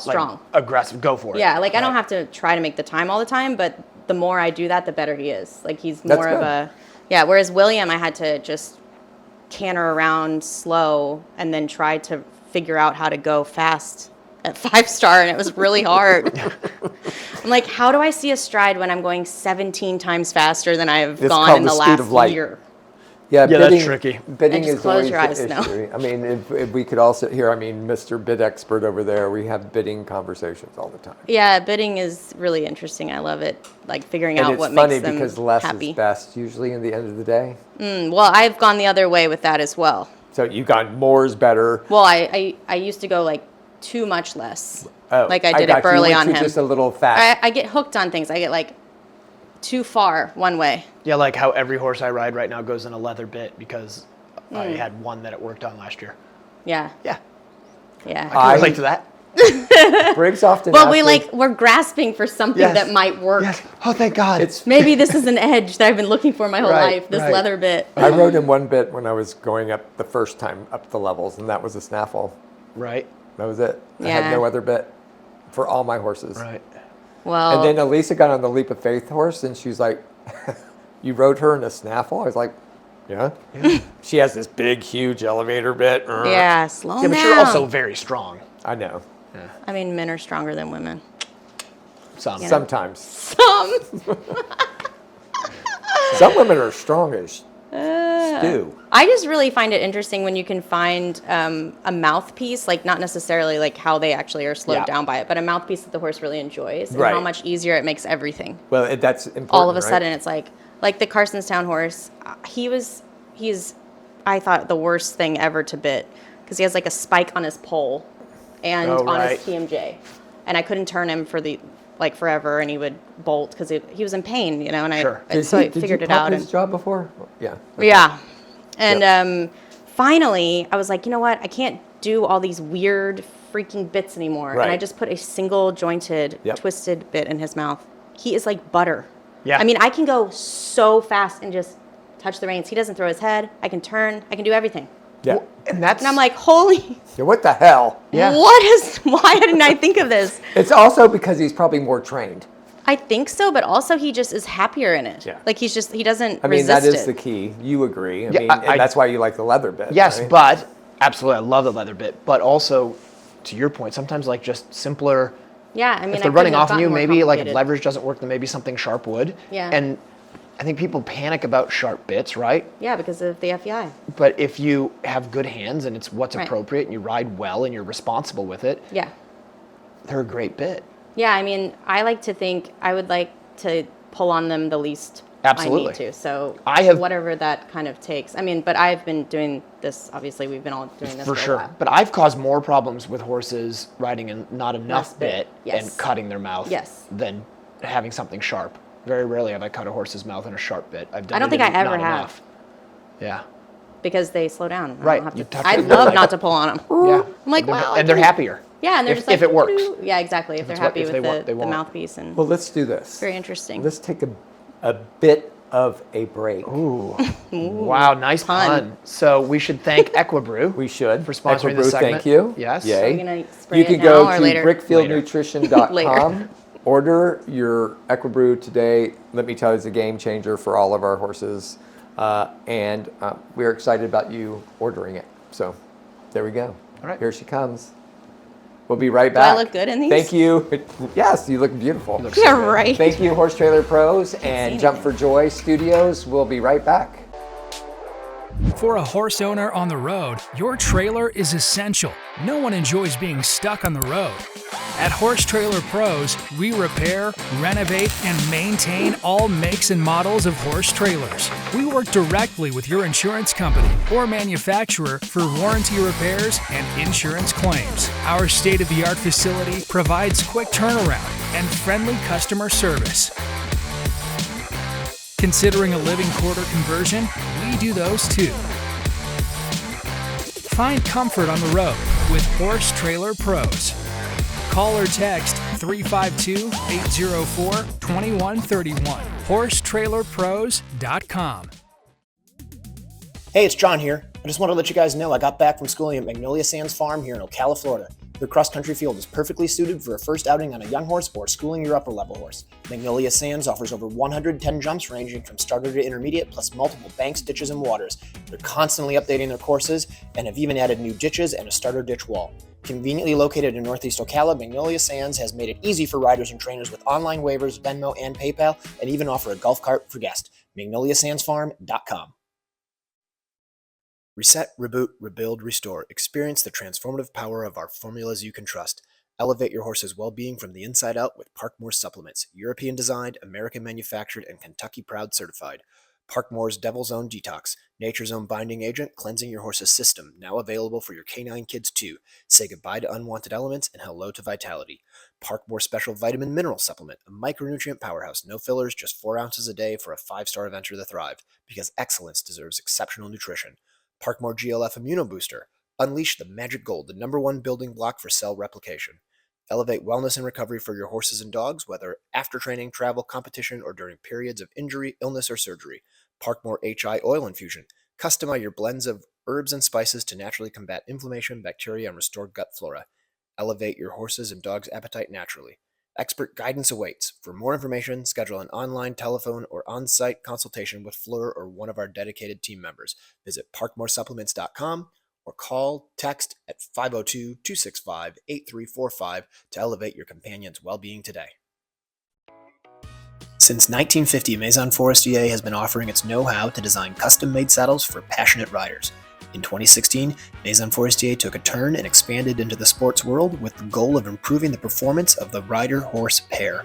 strong. Like, aggressive. Go for it. Yeah, like I don't Right. have to try to make the time all the time, but the more I do that, the better he is. Like he's That's more of good. a, yeah. Whereas William, I had to just canter around slow and then try to figure out how to go fast at 5-star, and it was really hard. I'm like, how do I see a stride when I'm going 17 times faster than I've It's gone called in the the speed last of light. year? Yeah, Yeah, bidding, that's tricky. Bidding just is close always your the eyes, no. issue. I mean, if we could also here, I mean, Mr. Bid Expert over there, we have bidding conversations all the time. Yeah, bidding is really interesting. I love it. Like figuring And out it's what funny makes them because less happy. is best usually in the end of the day. Well, I've gone the other way with that as well. So you've got more is better. Well, I used to go like too much less. Oh, Like I did got it burly you. on Went too him. Just a little fast. I get hooked on things. I get like too far one way. Yeah, like how every horse I ride right now goes in a leather bit because I had one that it worked on last year. Yeah. Yeah. Yeah. I relate to that. Briggs often. well, asks we me- we're grasping for something Yes. that might work. Yes. Oh, thank God. It's. Maybe this is an edge that I've been looking for my whole Right, life. This right. leather bit. I rode in one bit when I was going up the first time up the levels, and that was a snaffle. right. That was it. I Yeah. had no other bit for all my horses. Right. Well, And then Elisa got on the Leap of Faith horse, and she's like, "You rode her in a snaffle?" I was like, "Yeah." She has this big, huge elevator bit. yeah, slow Yeah, down. but you're also very strong. I know. I mean, men are stronger than women. Some. Sometimes Some. some women are strong as stew. I just really find it interesting when you can find a mouthpiece, like not necessarily like how they actually are slowed Yeah. down by it, but a mouthpiece that the horse really enjoys and how Right. much easier it makes everything. Well, that's important. All of a right? sudden, it's like the Carsonstown horse. He's I thought the worst thing ever to bit because he has like a spike on his pole and Oh, on right. his TMJ, and I couldn't turn him for the forever, and he would bolt because he was in pain, you know, and Sure. I so I figured it out. His And, job before? Yeah. yeah. And Yep. finally, I was like, you know what? I can't do all these weird freaking bits anymore. And I Right. just put a single jointed, Yep. twisted bit in his mouth. He is like butter. Yeah. I mean, I can go so fast and just touch the reins. He doesn't throw his head. I can turn. I can do everything. Yeah. And that's. And I'm like, holy, Yeah, what the hell? Yeah. why didn't I think of this? It's also because he's probably more trained. I think so, but also he just is happier in it. Yeah. Like he doesn't I mean, resist that is it. the key. You agree. I Yeah, mean, I- and that's why you like the leather bit. Yes, right? but absolutely, I love the leather bit. But also, to your point, sometimes like just simpler. Yeah, I mean, If I they're running couldn't have off on gotten you, more maybe like if complicated. leverage doesn't work, then maybe something sharp would. Yeah. And I think people panic about sharp bits, right? Yeah, because of the FEI. But if you have good hands and it's what's Right. appropriate and you ride well and you're responsible with it, Yeah. they're a great bit. Yeah, I mean, I like to think I would like to pull on them the least Absolutely. I need to. So I have- whatever that kind of takes. I mean, but I've been doing this. Obviously, we've been all doing this For a sure. while. But I've caused more problems with horses riding in not enough Less bit, bit yes. and cutting their mouth Yes. than having something sharp. Very rarely have I cut a horse's mouth in a sharp bit. I've done I don't it think I ever not have. enough. Yeah. Because they slow down. I Right. don't have You to- touch I it, they're love like- not to pull on them. Yeah. I'm like, and they're, wow. and they're happier. Yeah, and they're if, just like, if it works. "Doo-doo." Yeah, exactly. If they're it's what- happy if they with want, they the won't. mouthpiece. And Well, let's do this. very interesting. Let's take a bit of a break. Ooh. Wow, nice pun. So we should thank Equibrew. We should. For sponsoring Equibrew, this segment. Thank you. Yes. Yay. Are we gonna spray You it can now go or to later? brickfieldnutrition.com. Later. Order your Equibrew today. Let me tell you, it's a game changer for all of our horses. And we're excited about you ordering it. So there we go. All right. Here she comes. We'll be right Do I back. look good in these? Thank you. Yes, you look beautiful. Yeah, right. Thank you, Horse Trailer Pros and see Jump anything. for Joy Studios. We'll be right back. For a horse owner on the road, your trailer is essential. No one enjoys being stuck on the road. At Horse Trailer Pros, we repair, renovate, and maintain all makes and models of horse trailers. We work directly with your insurance company or manufacturer for warranty repairs and insurance claims. Our state-of-the-art facility provides quick turnaround and friendly customer service. Considering a living quarter conversion? We do those too. Find comfort on the road with Horse Trailer Pros. Call or text 352-804-2131. HorseTrailerPros.com. Hey, it's John here. I just want to let you guys know I got back from schooling at Magnolia Sands Farm here in Ocala, Florida. Their cross-country field is perfectly suited for a first outing on a young horse or schooling your upper-level horse. Magnolia Sands offers over 110 jumps ranging from starter to intermediate, plus multiple banks, ditches, and waters. They're constantly updating their courses and have even added new ditches and a starter ditch wall. Conveniently located in Northeast Ocala, Magnolia Sands has made it easy for riders and trainers with online waivers, Venmo, and PayPal, and even offer a golf cart for guests. MagnoliaSandsFarm.com. Reset, reboot, rebuild, restore. Experience the transformative power of our formulas you can trust. Elevate your horse's well-being from the inside out with Parkmore supplements. European designed, American manufactured, and Kentucky Proud certified. Parkmore's Devil's Own Detox, Nature's Own Binding Agent, cleansing your horse's system. Now available for your canine kids too. Say goodbye to unwanted elements and hello to vitality. Parkmore Special Vitamin Mineral Supplement, a micronutrient powerhouse. No fillers, just 4 ounces a day for a 5-star adventure to thrive. Because excellence deserves exceptional nutrition. Parkmore GLF Immunobooster. Unleash the magic gold, the #1 building block for cell replication. Elevate wellness and recovery for your horses and dogs, whether after training, travel, competition, or during periods of injury, illness, or surgery. Parkmore HI Oil Infusion. Customize your blends of herbs and spices to naturally combat inflammation, bacteria, and restore gut flora. Elevate your horses and dogs' appetite naturally. Expert guidance awaits. For more information, schedule an online, telephone, or on-site consultation with Fleur or one of our dedicated team members. Visit parkmoresupplements.com or call, text at 502-265-8345 to elevate your companion's well-being today. Since 1950, Maison Forestier has been offering its know-how to design custom-made saddles for passionate riders. In 2016, Maison Forestier took a turn and expanded into the sports world with the goal of improving the performance of the rider-horse pair.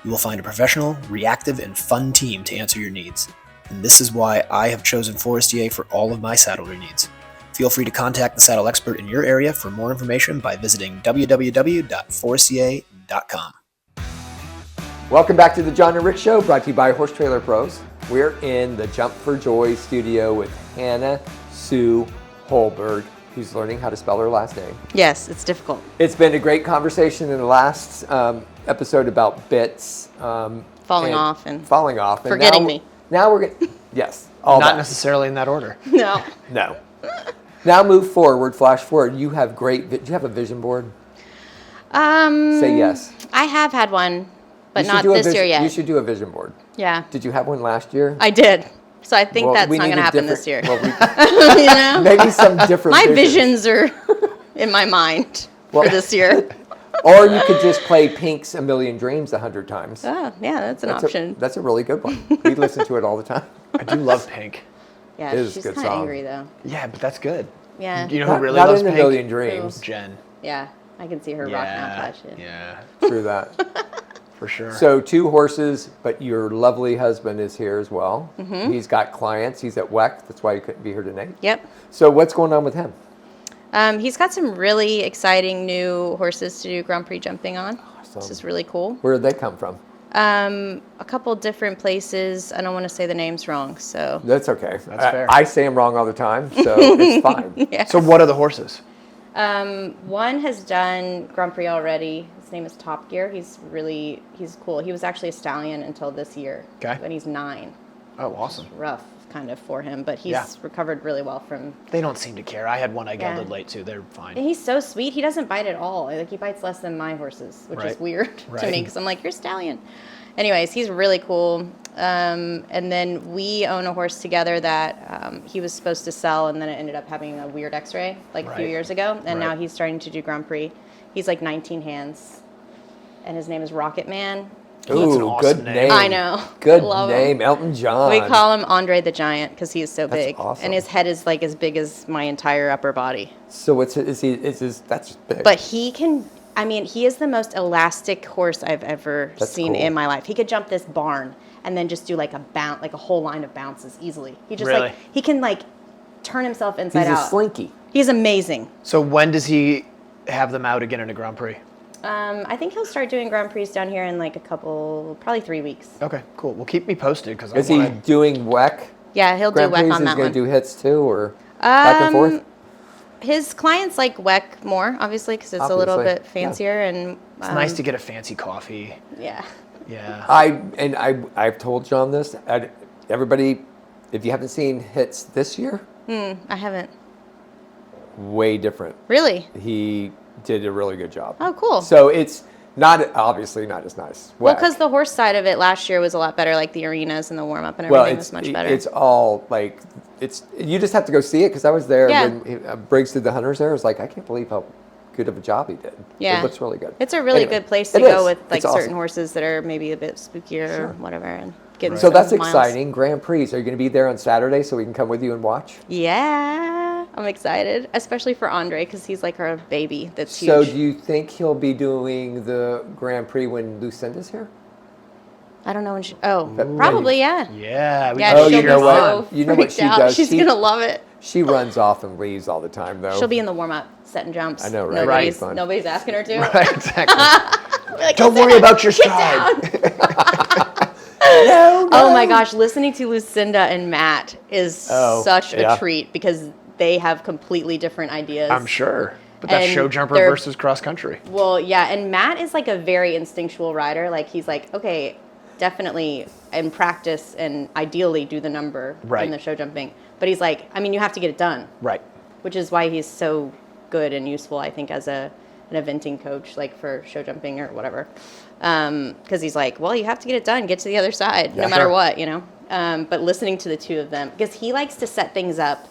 You will find a professional, reactive, and fun team to answer your needs. And this is why I have chosen Forestier for all of my saddlery needs. Feel free to contact the saddle expert in your area for more information by visiting www.forestier.com. Welcome back to the John and Rick Show, brought to you by Horse Trailer Pros. We're in the Jump for Joy studio with Hannah Sue Hollberg, who's learning how to spell her last name. Yes, it's difficult. It's been a great conversation in the last episode about bits. Falling off and now, forgetting me. Now we're going to, yes, all Not that. necessarily in that order. No. No. Now move forward, flash forward. You have do you have a vision board? Say yes. I have had one, but You should not do a this year yet. You should do a vision board. Yeah, Did you have one last year? I did. So I think Well, that's we not need going to a happen this year. different- well, You know? maybe some different My visions. visions are in my mind Well- for this year. Or you could just play Pink's A Million Dreams 100 times. Oh, yeah, that's an option. That's a really good one. We listen to it all the time. I do love Pink. Yeah, it is a she's good kind of song. angry though. Yeah, but that's good. Yeah. You know who really not loves in A Pink? Million Dreams. Jen. Yeah, I can see her rocking out to that shit. Yeah, Through that. for sure. So 2 horses, but your lovely husband is here as well. Mm-hmm. He's got clients. He's at WEC. That's why he couldn't be here tonight. Yep. So what's going on with him? He's got some really exciting new horses to do Grand Prix jumping on. Awesome. This is really cool. Where did they come from? A couple different places. I don't want to say the names wrong, so. That's okay. That's fair. I say them wrong all the time, so it's fine. Yeah. So what are the horses? One has done Grand Prix already. His name is Top Gear. He's cool. He was actually a stallion until this year. Okay. When he's 9. Oh, awesome. Rough kind of for him, but he's Yeah. recovered really well from. They don't seem to care. I had one I gelded Yeah. late too. They're fine. And he's so sweet. He doesn't bite at all. Like he bites less than my horses, which is Right. weird to Right. me because I'm like, you're a stallion. Anyways, he's really cool. And then we own a horse together that he was supposed to sell, and then it ended up having a weird X-ray like a few Right. years ago, and now Right. he's starting to do Grand Prix. He's like 19 hands, and his name is Rocket Man. That's an Ooh, awesome good name. name. I know. Good Love name, him. Elton John. We call him Andre the Giant because he is so That's big, awesome. and his head is like as big as my entire upper body. So that's big. But he can. I mean, he is the most elastic horse I've ever That's seen cool. in my life. He could jump this barn and then just do like a bounce, like a whole line of bounces easily. He just Really? like he can like turn himself inside He's a out. slinky. He's amazing. So when does he have them out again in a Grand Prix? I think he'll start doing Grand Prix down here in like probably 3 weeks. Okay, cool. Well, keep me posted because I Is he want to. doing WEC? Yeah, he'll Grand do Prix? WEC Is on he that going one. to do hits too, or back and forth? His clients like WEC more, obviously, because it's a little Obviously, bit fancier and. It's nice to get a fancy coffee. Yeah. Yeah. I've told John this. Everybody, if you haven't seen hits this year, I haven't. way different. Really? He did a really good job. Oh, cool. So it's obviously not as nice. Well, WEC. because the horse side of it last year was a lot better, like the arenas and the warm up and Well, everything was much better. it's all like you just have to go see it because I was there Yeah. when Briggs did the hunters there. I was like, I can't believe how good of a job he did. Yeah. It looks really good. It's a really Anyway, good place to it go is. with like It's awesome. certain horses that are maybe a bit spookier or whatever, and getting So that's some miles. exciting. Grand Prix. Are you going to be there on Saturday so we can come with you and watch? Yeah, I'm excited, especially for Andre because he's like our baby. That's huge. So do you think he'll be doing the Grand Prix when Lucinda's here? I don't know when she. Oh, probably yeah. Yeah. We Yeah, can Oh, she'll you be know so what? You know what freaked she out. does? She's She- gonna love it. She runs off and leaves all the time, though. She'll be in the warm up, setting jumps. I know, right? Nobody's, Fun. nobody's asking her to. Right, exactly. Like, Don't "Sit worry down, about your sit stride. down." Oh my gosh, listening to Lucinda and Matt is such a yeah. treat because they have completely different ideas. I'm sure. But that's And show jumper they're- versus cross country. Well, yeah, and Matt is like a very instinctual rider. Like he's like, okay, definitely in practice and ideally do the number Right. in the show jumping. But he's like, I mean, you have to get it done, Right. which is why he's so good and useful, I think, as an eventing coach, like for show jumping or whatever. Because he's like, well, you have to get it done, get to the other side, no matter sure. what, you know. But listening to the two of them, because he likes to set things up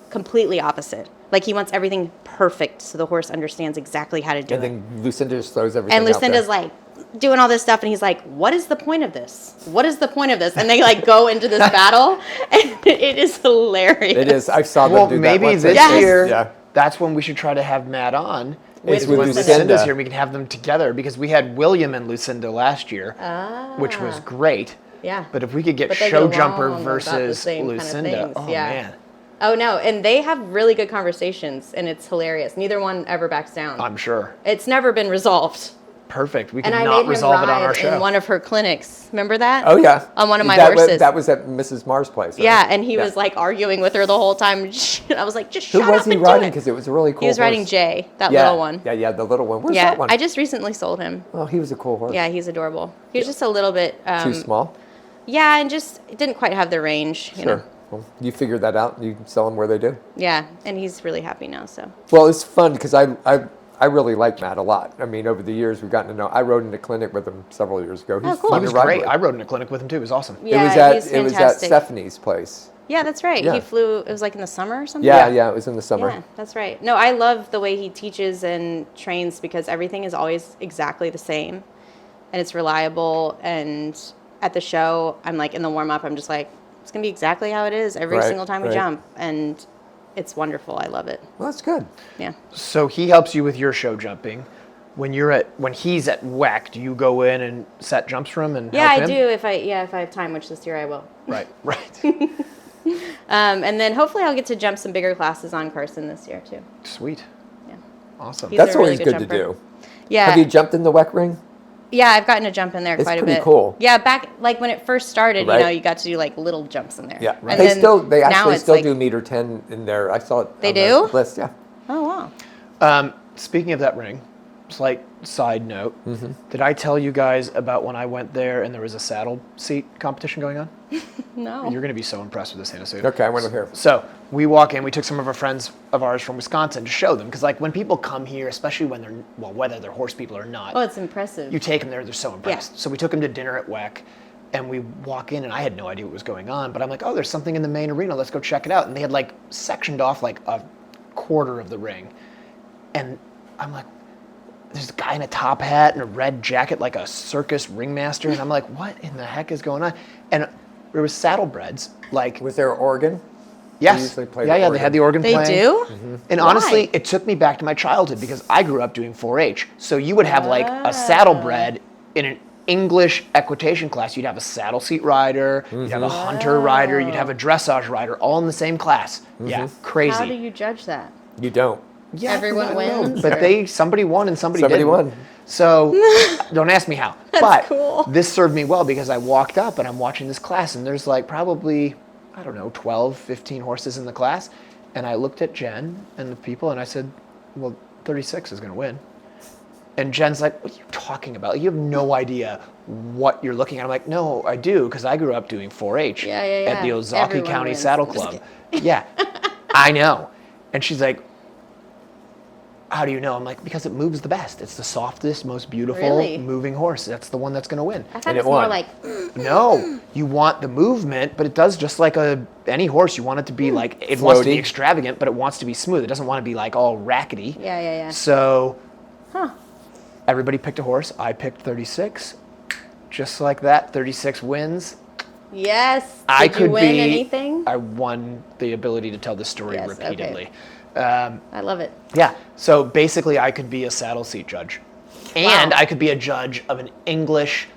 completely opposite. Like he wants everything perfect so the horse understands exactly how to do And it. then Lucinda just throws everything And out there. Lucinda's like doing all this stuff, and he's like, "What is the point of this? What is the point of this?" And they like go into this battle, and it is hilarious. It is. I saw them Well, do that maybe once. this Yes. year, Yeah. that's when we should try to have Matt on. With Is when Lucinda. Lucinda's here, we can have them together because we had William and Lucinda last year, which was great. Yeah. But if we could get But they show get jumper along about the versus same kind of Lucinda, things, oh yeah. man, Oh no, and they have really good conversations, and it's hilarious. Neither one ever backs down. I'm sure. It's never been resolved. Perfect. We And can I not made him resolve it on our ride show. in one of her clinics. Remember that? Oh, yeah. On one of my That was- horses. that was at Mrs. Mars' place. Right? Yeah, and he Yeah. was like arguing with her the whole time. I was like, just Who shut was up he and riding? do it. Because it was a really cool He was riding horse. Jay, that Yeah. little one. Yeah, the little one. Where's Yeah, that one? I just recently sold him. Oh, he was a cool horse. Yeah, he's adorable. He was just a little bit Too small? Yeah, and just it didn't quite have the range. You know? Sure. Well, you figured that out. You sell them where they do. Yeah, and he's really happy now. So Well, it's fun because I really like Matt a lot. I mean, over the years we've gotten to know. I rode in a clinic with him several years ago. He's cool. fun He to was ride great. with. I rode in a clinic with him too. It was awesome. yeah, he's it was at fantastic. Stephanie's place. Yeah, that's right. Yeah. He flew. It was like in the summer or something. Yeah, it was in the summer. Yeah, that's right. No, I love the way he teaches and trains because everything is always exactly the same, and it's reliable. And at the show, I'm like in the warm up, I'm just like, it's gonna be exactly how it is every Right, single time we right. jump, and it's wonderful. I love it. Well, that's good. Yeah. So he helps you with your show jumping. When he's at WEC, do you go in and set jumps for him and Yeah, help I him? do. If I have time, which this year I will. Right, right. And then hopefully I'll get to jump some bigger classes on Carson this year too. Sweet. Yeah. Awesome. He's That's a really always good good jumper. to do. Yeah. Have you jumped in the WEC ring? Yeah, I've gotten to jump in there It's quite a pretty bit. cool. Yeah, back like when it first started, Right. you got to do like little jumps in there. Yeah, And they then now actually it's still like, do meter 10 in there. I saw it. They on do? the list. Yeah. Oh wow. Speaking of that ring, slight side note. Did I tell you guys about when I went there and there was a saddle seat competition going on? No. You're going to be so impressed with this, Hannah Sue. Okay, I want to hear. So we walk in. We took some of our friends of ours from Wisconsin to show them because, like, when people come here, especially when whether they're horse people or not, Oh, it's impressive. you take them there, they're so impressed. Yeah. So we took them to dinner at WEC, and we walk in, and I had no idea what was going on, but I'm like, oh, there's something in the main arena. Let's go check it out. And they had like sectioned off like a quarter of the ring, and I'm like, there's a guy in a top hat and a red jacket, like a circus ringmaster, and I'm like, what in the heck is going on? And there was saddlebreds, like, Was there organ? yes, They usually play yeah, the yeah, they organ. had the organ They playing. do? And Why? honestly, it took me back to my childhood because I grew up doing 4-H. So you would have like a saddlebred in an English equitation class. You'd have a saddle seat rider, you'd have a hunter rider, you'd have a dressage rider, all in the same class. Yeah, crazy. How do you judge that? You don't. Yeah, Everyone I don't know, wins, but or- somebody won and somebody Somebody didn't. won. So don't ask me how. But cool. this served me well because I walked up and I'm watching this class and there's like probably, I don't know, 12, 15 horses in the class. And I looked at Jen and the people and I said, well, 36 is going to win. And Jen's like, what are you talking about? You have no idea what you're looking at. I'm like, no, I do, because I grew up doing 4-H Yeah, at the yeah. Ozaukee Everyone County wins. Saddle I'm just Club. Yeah, I know. And she's like, how do you know? I'm like, because it moves the best. It's the softest, most beautiful Really? moving horse. That's the one that's going to win. I thought And it it was more won. like, No, you want the movement, but it does just like any horse. You want it to be like, it wants to be Floaty. extravagant, but it wants to be smooth. It doesn't want to be like all rackety. yeah. So everybody picked a horse. I picked 36. Just like that, 36 wins. Yes. I Did could you win be. anything? I won the ability to tell the story Yes, okay. repeatedly. I love it. Yeah. So basically, I could be a saddle seat judge, and Wow. I could be a judge of an English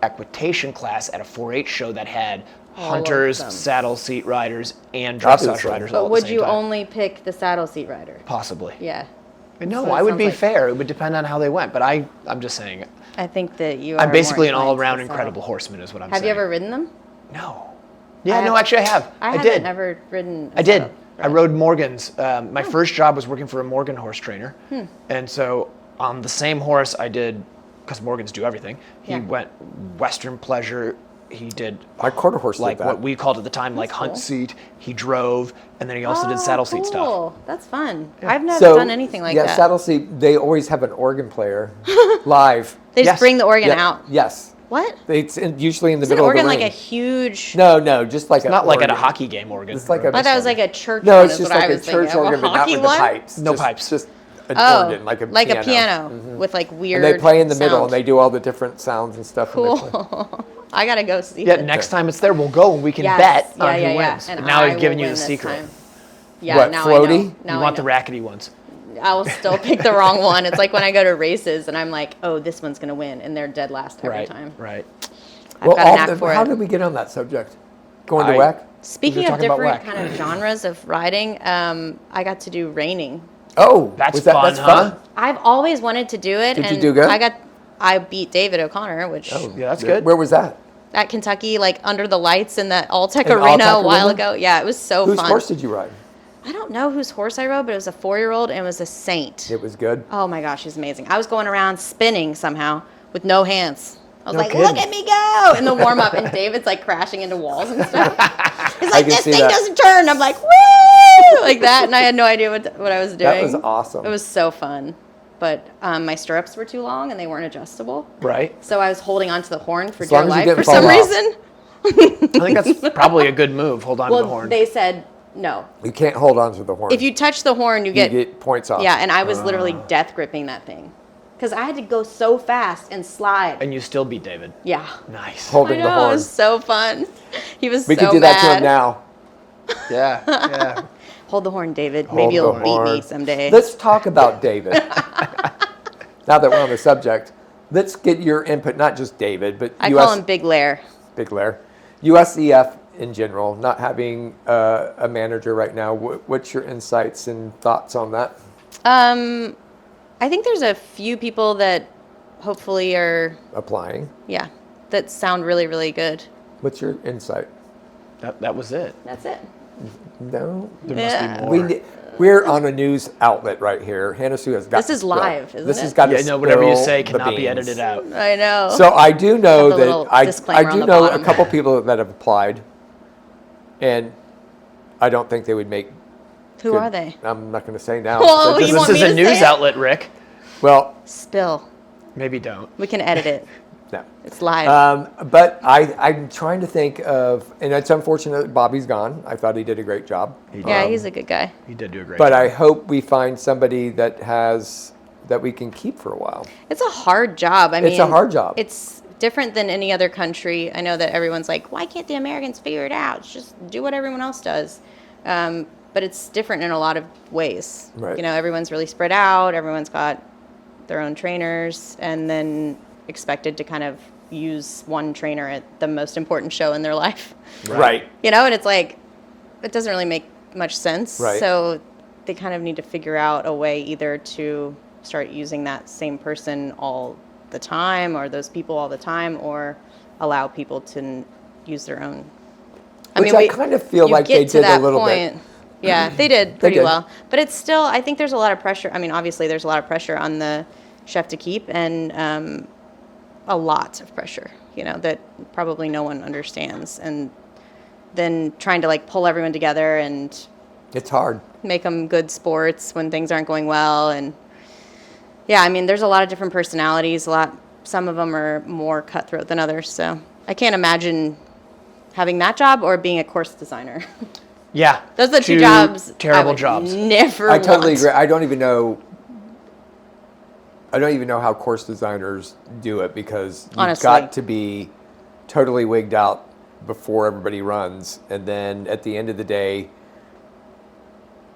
equitation class at a 4-H show that had All of hunters, them. saddle seat riders, and dressage Obviously. riders all But at would the same you time. only pick the saddle seat rider? Possibly. Yeah. No, So it I would sounds be like- fair. It would depend on how they went. But I'm just saying, I think that you are I'm basically an more inclined to all-around the saddle. incredible horseman, is what I'm Have saying. you ever ridden them? No. Yeah, I no, have- actually, I have. I I haven't did. ever ridden. a I did. saddle. I rode Morgan's. My first job was working for a Morgan horse trainer. And so on the same horse I did, because Morgans do everything, he Yeah. went Western Pleasure. He did My quarter horse did like that. what we called at the time like hunt cool. seat. He drove, and then he also did saddle seat stuff. Cool. That's fun. I've never So, done anything like yeah, that. saddle seat, they always have an organ player live. They just Yes. bring the organ Yeah, out. Yes. What? It's usually in the Is an middle organ of the like ring. a huge? No, just like It's not like at a hockey game organ. It's like a- I thought it was like a church. No, one it's is just what I like a was church thinking. organ, but not hockey with the one? pipes. No Just- pipes. Just an Oh, organ, like a like piano. a piano with like weird. And they play in the middle, sound. and they do all the different sounds and stuff. and they play. Cool. I gotta go see Yeah, it. next time it's there, we'll go and we can Yes. bet Yeah, on yeah, who yeah. wins. And But now I I've given will you win the this secret. time. Yeah, What, now I floaty? know. Now You I want the know. rackety ones. I will still pick the wrong one. It's like when I go to races and I'm like, oh, this one's gonna win, and they're dead last every Right, time. right. I've got a knack for how it. did we get on that subject? Going to I- WEC? Speaking We were of talking about different whack. kind of genres of riding, I got to do reining. Oh, That's was that, fun, that's huh? fun. I've always wanted to do it. Did you and do good? I beat David O'Connor, which Yeah, that's good. Where was that? at Kentucky, like under the lights in the Alltech In Arena Alltech a while Arena? ago. Yeah, it was so Whose fun. horse did you ride? I don't know whose horse I rode, but it was a 4-year-old and it was a Saint. It was good. Oh my gosh, he's amazing. I was going around spinning somehow with no hands. I was No like, kidding. look at me go in the warm up, and David's like crashing into walls and stuff. He's like, can this see thing that. doesn't turn. I'm like, woo, like that, and I had no idea what I was doing. That was awesome. It was so fun, but my stirrups were too long and they weren't adjustable, Right. so I was holding onto the horn for As dear long as you life didn't for some fall off. reason. I think that's probably a good move. Hold on to the Well, horn. they said no. You can't hold on to the horn. If you touch the horn, you you get get points off. yeah, and I was literally death gripping that thing because I had to go so fast and slide. And you still beat David. Yeah. Nice. I holding know, the it horn. was so fun. He was We so could do that to mad. him now. Yeah, yeah. Hold the horn, David. Hold Maybe you'll the beat me horn. someday. Let's talk about David. Now that we're on the subject, let's get your input, not just David, but I call him Big Lair. Big Lair. USEF in general, not having a manager right now. What's your insights and thoughts on that? I think there's a few people that hopefully are, applying. yeah, that sound really, really good. What's your insight? That was it. That's it. No. There Yeah. must be more. We're on a news outlet right here. Hannah Sue has got This to is spill. live, isn't This it? has got Yeah, to no, whatever you spill say the cannot be beans. edited out. I know. So I do know Have the little that I disclaimer on do the know bottom. a couple people that have applied, and I don't think they would make. Who good- are they? I'm not going to say now. Well, So you just- want This is me a to say news it? outlet, Rick. well, Spill. Maybe don't. We can edit it. no. It's live. But I'm trying to think of, and it's unfortunate that Bobby's gone. I thought he did a great job. Yeah, he's a good guy. He did do a great But job. I hope we find somebody that we can keep for a while. It's a hard job. I mean, It's a hard job. It's different than any other country. I know that everyone's like, why can't the Americans figure it out? Just do what everyone else does. But it's different in a lot of ways. Right. You know, everyone's really spread out. Everyone's got their own trainers, and then expected to kind of use one trainer at the most important show in their life. Right. You know, and it's like, it doesn't really make much sense. Right. So they kind of need to figure out a way either to start using that same person all the time, or those people all the time, or allow people to use their own. Which I kind of feel you like get they to did a that little point. bit. Yeah, they did pretty did. well. But it's still, I think there's a lot of pressure. I mean, obviously there's a lot of pressure on the chef to keep, and a lot of pressure, you know, that probably no one understands. And then trying to like pull everyone together and It's hard. make them good sports when things aren't going well. And yeah, I mean, there's a lot of different personalities. Some of them are more cutthroat than others. So I can't imagine having that job or being a course designer. Yeah. Those are the two jobs. Terrible I would jobs. Never. I totally want. agree. I don't even know how course designers do it, because you've Honestly. got to be totally wigged out before everybody runs, and then at the end of the day,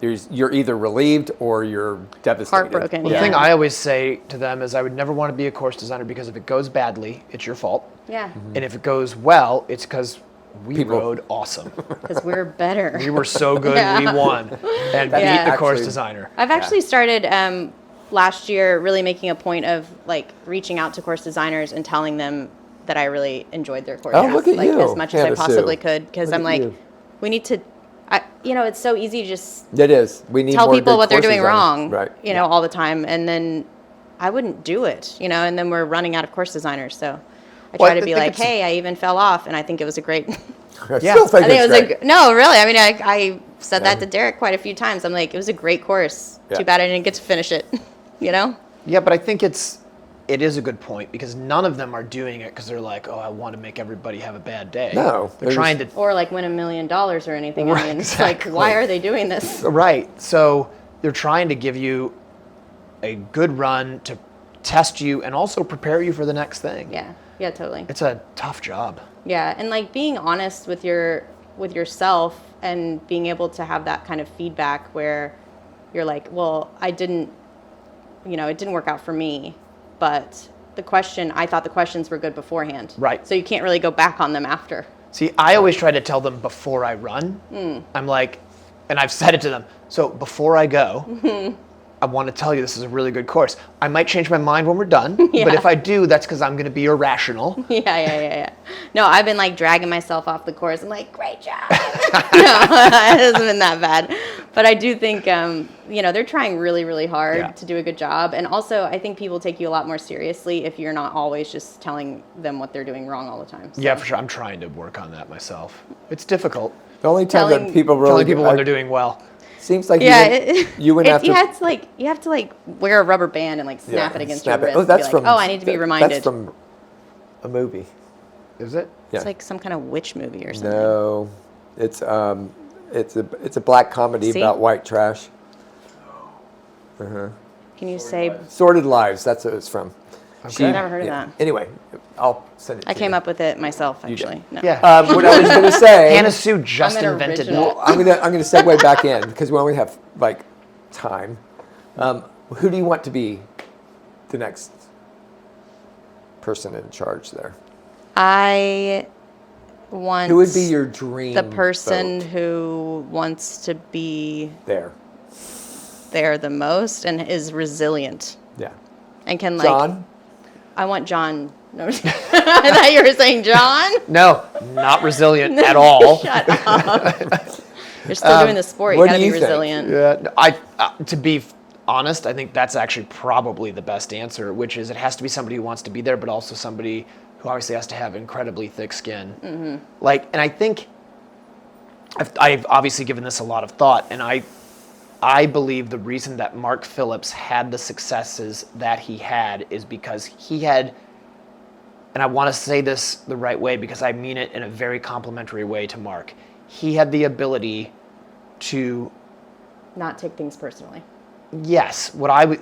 you're either relieved or you're devastated. Heartbroken, The yeah. thing I always say to them is I would never want to be a course designer, because if it goes badly, it's your fault. Yeah, And if it goes well, it's because we People- rode awesome. because we're better. We were so good, we Yeah. won. And beat Yeah. the course Actually- designer. I've actually started last year really making a point of like reaching out to course designers and telling them that I really enjoyed their course. Oh, look at like you, as much as I Hannah Sue. possibly could, because Look I'm at like, you. we need to, you know, it's so easy to just It is. We need tell more people good what they're course doing designers. wrong, Right. you know, all the time, and then I wouldn't do it, you know, and then we're running out of course designers. So I Well, try to I be think like, it's- hey, I even fell off, and I think it was a great. I Yeah. still think I think it it's was great. no, really. I mean, I said that to Derek quite a few times. I'm like, it was a great course. Yeah. Too bad I didn't get to finish it, you know. Yeah, but I think it is a good point, because none of them are doing it because they're like, oh, I want to make everybody have a bad day. No, They're trying to. Or like win $1 million or anything. Right, I mean, it's exactly. like, why are they doing this? Right. So they're trying to give you a good run to test you and also prepare you for the next thing. Yeah, totally. It's a tough job. Yeah, and like being honest with yourself and being able to have that kind of feedback where you're like, well, it didn't work out for me, but I thought the questions were good beforehand. Right. So you can't really go back on them after. See, I always try to tell them before I run. I'm like, and I've said it to them. So before I go, I want to tell you this is a really good course. I might change my mind when we're done, but Yeah. if I do, that's because I'm going to be irrational. Yeah. No, I've been like dragging myself off the course. I'm like, great job. No, it hasn't been that bad. But I do think, they're trying really, really hard Yeah. to do a good job. And also, I think people take you a lot more seriously if you're not always just telling them what they're doing wrong all the time. So. Yeah, for sure. I'm trying to work on that myself. It's difficult. The only time Telling- that people really Telling people when they're doing well. seems like Yeah, you wouldn't have to. you have to like wear a rubber band and like snap it against snap your it. wrist. Oh, and that's be like, from. I need to be reminded. That's from a movie. Is it? Yeah. It's like some kind of witch movie or something. No, it's a black comedy See? about white trash. Can you say? Sordid Lives. That's what it's from. Okay. I've never heard of that. Anyway, I'll send it. I to came you. up with it myself, actually. No. Yeah. What I was going to say. Hannah Sue just I'm an invented original. that. I'm gonna segue back in because we only have like time. Who do you want to be the next person in charge there? I want Who would be your dream? the person vote who wants to be there? there the most and is resilient Yeah. and can like. John. I want John. No, I thought you were saying John. No, not resilient at all. Shut up. You're still doing the sport. You what got to do be you think? resilient. Yeah, to be honest, I think that's actually probably the best answer, which is it has to be somebody who wants to be there, but also somebody who obviously has to have incredibly thick skin. Mm-hmm. And I think I've obviously given this a lot of thought, and I believe the reason that Mark Phillips had the successes that he had is because he had, and I want to say this the right way because I mean it in a very complimentary way to Mark, he had the ability to Not take things personally. yes,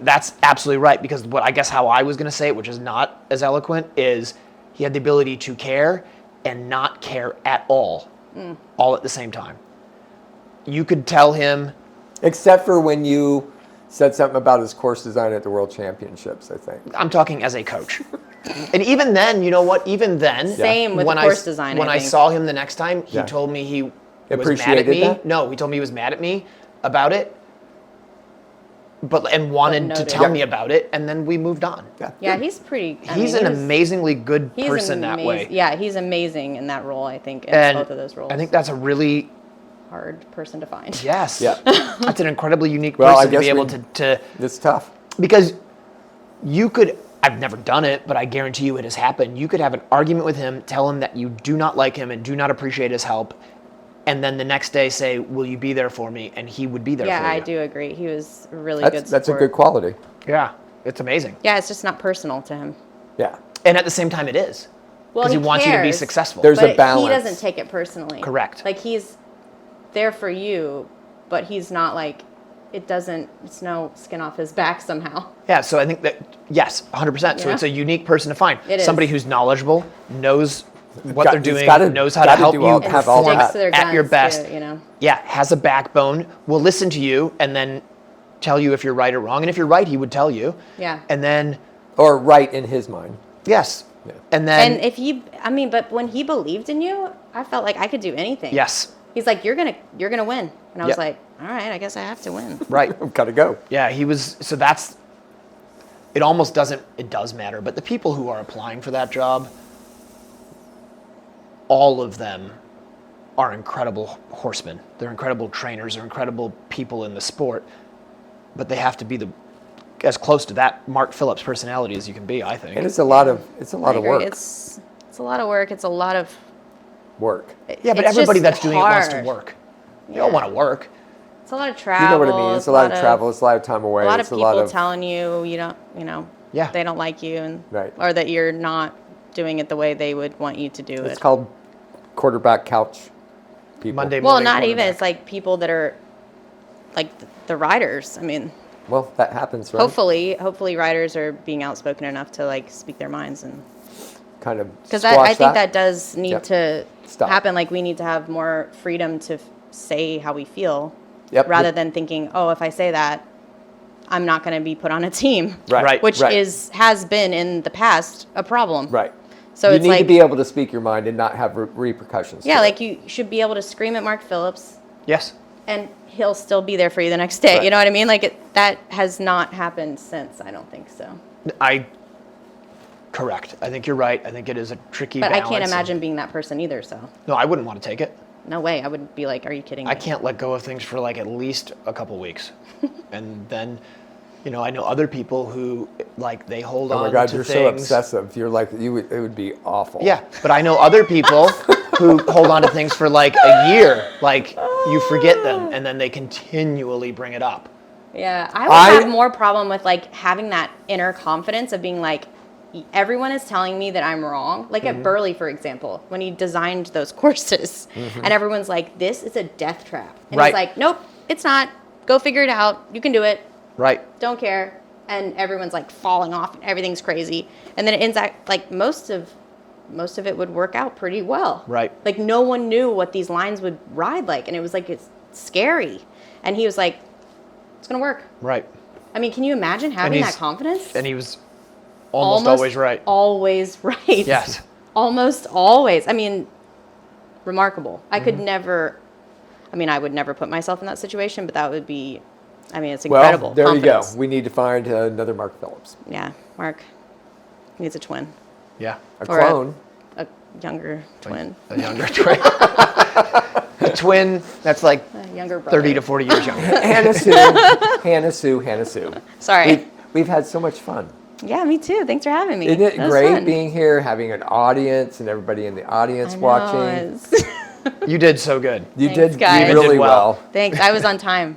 that's absolutely right, because what I guess how I was going to say it, which is not as eloquent, is he had the ability to care and not care at all at the same time. You could tell him, Except for when you said something about his course design at the World Championships, I think. I'm talking as a coach. And even then, you know what? Even then, Same with the course design, When I I think. saw him the next time, he Yeah. told me he was mad at Appreciated me. that? No, he told me he was mad at me about it, and wanted to noted. tell Yeah. me about it, and then we moved on. Yeah, he's pretty. He's an amazingly good person that way. Yeah, he's amazing in that role. I think in And both of those roles. I think that's a really hard person to find. yes. Yeah. That's an incredibly unique Well, I person to be guess able we- to It's tough. because you could. I've never done it, but I guarantee you it has happened. You could have an argument with him, tell him that you do not like him and do not appreciate his help, and then the next day say, "Will you be there for me?" And he would be there Yeah, for you. I do agree. He was a really good That's a support. good quality. Yeah, it's amazing. Yeah, it's just not personal to him. Yeah. And at the same time, it is. Well, Because he wants you to be cares, successful. There's but a balance. he doesn't take it personally. Correct. Like he's there for you, but he's not like it's no skin off his back somehow. Yeah, so I think that, yes, 100%. So Yeah. it's a unique person to find. It is. Somebody who's knowledgeable, knows what Got- they're he's doing, gotta- knows how to gotta help do you all- have all perform that. Sticks to their at your guns, best. too, you know. Yeah, has a backbone, will listen to you, and then tell you if you're right or wrong. And if you're right, he would tell you. Yeah. And then, Or right in his mind. yes. Yeah. And then, And but when he believed in you, I felt like I could do anything. yes, He's like, you're gonna win, and I was Yep. like, all right, I guess I have to win. right. Gotta go. Yeah, he was, so it does matter, but the people who are applying for that job, all of them are incredible horsemen. They're incredible trainers, they're incredible people in the sport, but they have to be as close to that Mark Phillips personality as you can be, I think. And it's a lot of I work. agree. It's a lot of work. It's a lot of Work. Yeah, but it's everybody just that's doing it wants to hard. work. They all want to work. It's a lot of travel. You know what I mean? It's a lot of travel. It's a lot of time away. A lot it's of a lot people of telling you Yeah. they don't like you, and Right. or that you're not doing it the way they would want you to do It's it. called quarterback couch people. Monday Well, morning not even. quarterback. It's like people that are like the riders. I mean, Well, that happens, right? hopefully riders are being outspoken enough to like speak their minds, and Kind of because squash I think that does need Yep. to Stop. happen. Like we need to have more freedom to say how we feel, Yep. rather than thinking, oh, if I say that, I'm not going to be put on a team. Right. Which right. has been in the past a problem. Right. So you it's need like to be able to speak your mind and not have repercussions. yeah, to like it. you should be able to scream at Mark Phillips Yes. and he'll still be there for you the next day. Right. You know what I mean? Like that has not happened since. I don't think so. Correct. I think you're right. I think it is a tricky But I balance. can't imagine being that person either. So No, I wouldn't want to take it. no way. I would be like, are you kidding me? I can't let go of things for like at least a couple weeks. And then, I know other people who like they hold Oh on my God, to you're things. so obsessive. You're like it would be awful. Yeah, but I know other people who hold on to things for like a year. Like you forget them and then they continually bring it up. Yeah, I would have more problem with like having that inner confidence of being like, everyone is telling me that I'm wrong. Like at Burley, for example, when he designed those courses, and everyone's like, "This is a death trap," and Right. he's like, "Nope, it's not. Go figure it out. You can do it. Right. Don't care." And everyone's like falling off, and everything's crazy. And then it ends up like most of it would work out pretty well. Right. Like no one knew what these lines would ride like, and it was like it's scary. And he was like, "It's gonna work." Right. I mean, can you imagine having that confidence? And he was almost always right. Always right. Yes. Almost always. I mean, remarkable. I Mm-hmm. could never, I would never put myself in that situation, but that would be, it's incredible. Well, there you go. confidence. We need to find another Mark Phillips. Yeah, Mark. needs a twin. Yeah. A Or clone. A younger twin. A younger twin. A twin that's like A younger brother. 30 to 40 years younger. Hannah Sue. Sorry. We've had so much fun. Yeah, me too. Thanks for having me. Isn't it That was great fun. being here, having an audience and everybody in the audience I know, watching? it's- You did so good. You Thanks, did guys. really You did well. well. Thanks. I was on time.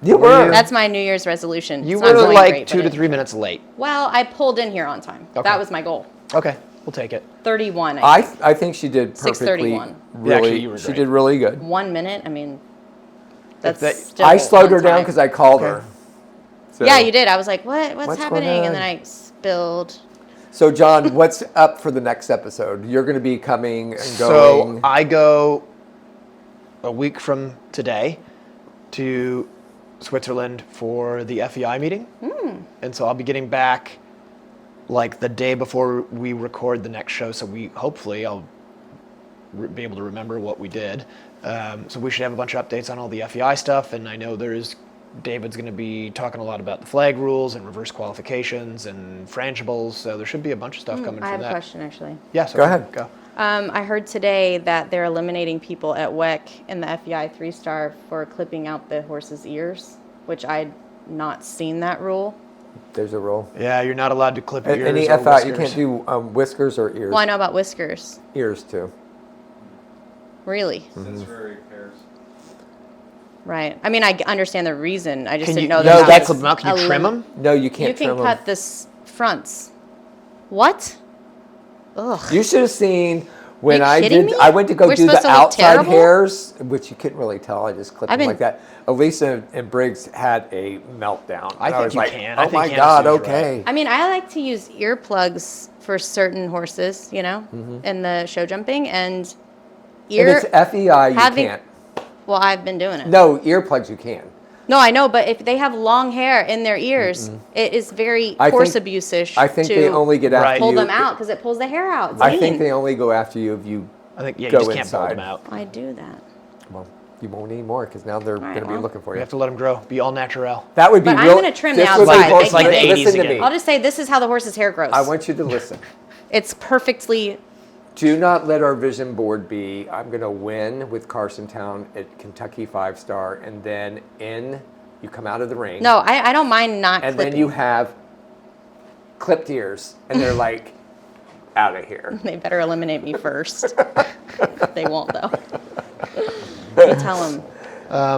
You were. That's my New Year's resolution. You It's not were going like great, 2 but to it- 3 minutes late. Well, I pulled in here on time. Okay. That was my goal. Okay, we'll take it. 31. I think she did perfectly. 6:31. Really, Actually, you were she great. did really good. 1 minute. I mean, that's that- still I slowed her on down time. because I called her. So, Yeah, you did. I was like, What's What's going happening? And then on? I spilled. So, John, what's up for the next episode? You're going to be coming and So going. I go a week from today to Switzerland for the FEI meeting. And so I'll be getting back like the day before we record the next show. So hopefully I'll be able to remember what we did. So we should have a bunch of updates on all the FEI stuff. And I know David's going to be talking a lot about the flag rules and reverse qualifications and frangibles. So there should be a bunch of stuff coming I from have that. a question, actually. Yes. Go ahead. Go. I heard today that they're eliminating people at WEC in the FEI 3-star for clipping out the horse's ears, which I'd not seen that rule. There's a rule. Yeah, you're not allowed to clip ears Any or FI, you whiskers. can't do whiskers or ears. Well, I know about whiskers. Ears too. Really? Sensory hairs. Right. I mean, I understand the reason. I just Can didn't you, know no, that. that's was a Can you trim them? No, you You can't can trim cut them. the fronts. What? Ugh. You should have seen when you I kidding did. me? I went to go We're do supposed the to look outside terrible? hairs, which you couldn't really tell. I just clipped I've them been- like that. Elisa and Briggs had a meltdown. I And think was you like, can. I Oh think my Hannah God! Sue's Okay. I mean, I like to use earplugs for certain horses, you know, in the show jumping, and If ear. it's FEI, you having- can't. Well, I've been doing it. No, earplugs you can. No, I know, but if they have long hair in their ears, it is very I horse think- abuse-ish I think to they only get after Right. pull you. them out because it pulls the hair out. It's I mean. think they only go after you if you I think, yeah, you go just can't pull inside. them out. I do that. Well, you won't need more because now they're right, going to be well. looking for You you. have to let them grow. Be all natural. That would be But I'm real. gonna trim the this would be outside. horse- It's like the listen 80s to again. me. I'll just say this is how the horse's hair grows. I want you to listen. It's perfectly. Do not let our vision board be, I'm going to win with Carsontown at Kentucky 5-star, and then you come out of the ring. No, I don't mind not And clipping. then you have clipped ears, and they're like, out of here. They better eliminate me first. They won't though. You tell them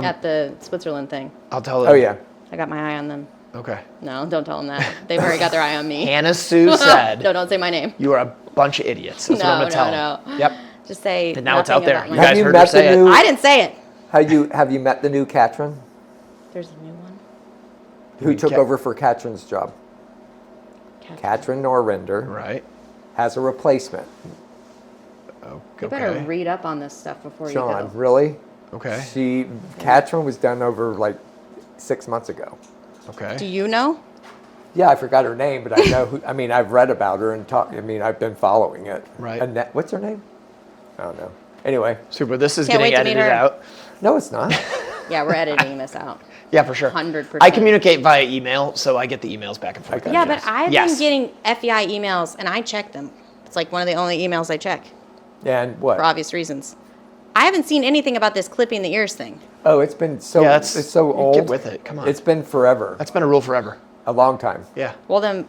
at the Switzerland thing. I'll tell them. Oh, yeah. I got my eye on them. Okay. No, don't tell them that. They've already got their eye on me. Hannah Sue said, No, don't say my name. you are a bunch of idiots. That's what I'm No, going to tell no, them. Yep. Just say. And now it's nothing out there. about You my- guys Have you heard her met the say it. new- I didn't say it. Have you met the new Katrin? There's a new one. Who took Kat- over for Katrin's job? Katrin Norrender Right. has a replacement. Oh, You better read up on this stuff before you John, go. really? Okay. Katrin was done over like 6 months ago. Okay. Do you know? Yeah, I forgot her name, but I know who. I mean, I've read about her and I've been following it. Right. Annette, what's her name? I don't know. Anyway, Super. This is Can't getting wait to meet edited her. out. no, it's not. Yeah, we're editing this out. Yeah, for sure. 100%. I communicate via email, so I get the emails back and forth. Yeah, but I've Yes. been getting FEI emails and I check them. It's like one of the only emails I check And what? for obvious reasons. I haven't seen anything about this clipping the ears thing. Oh, it's been so. Yeah, it's so you old. get with it. Come on. It's been forever. That's been a rule forever. A long time. Yeah. Well, then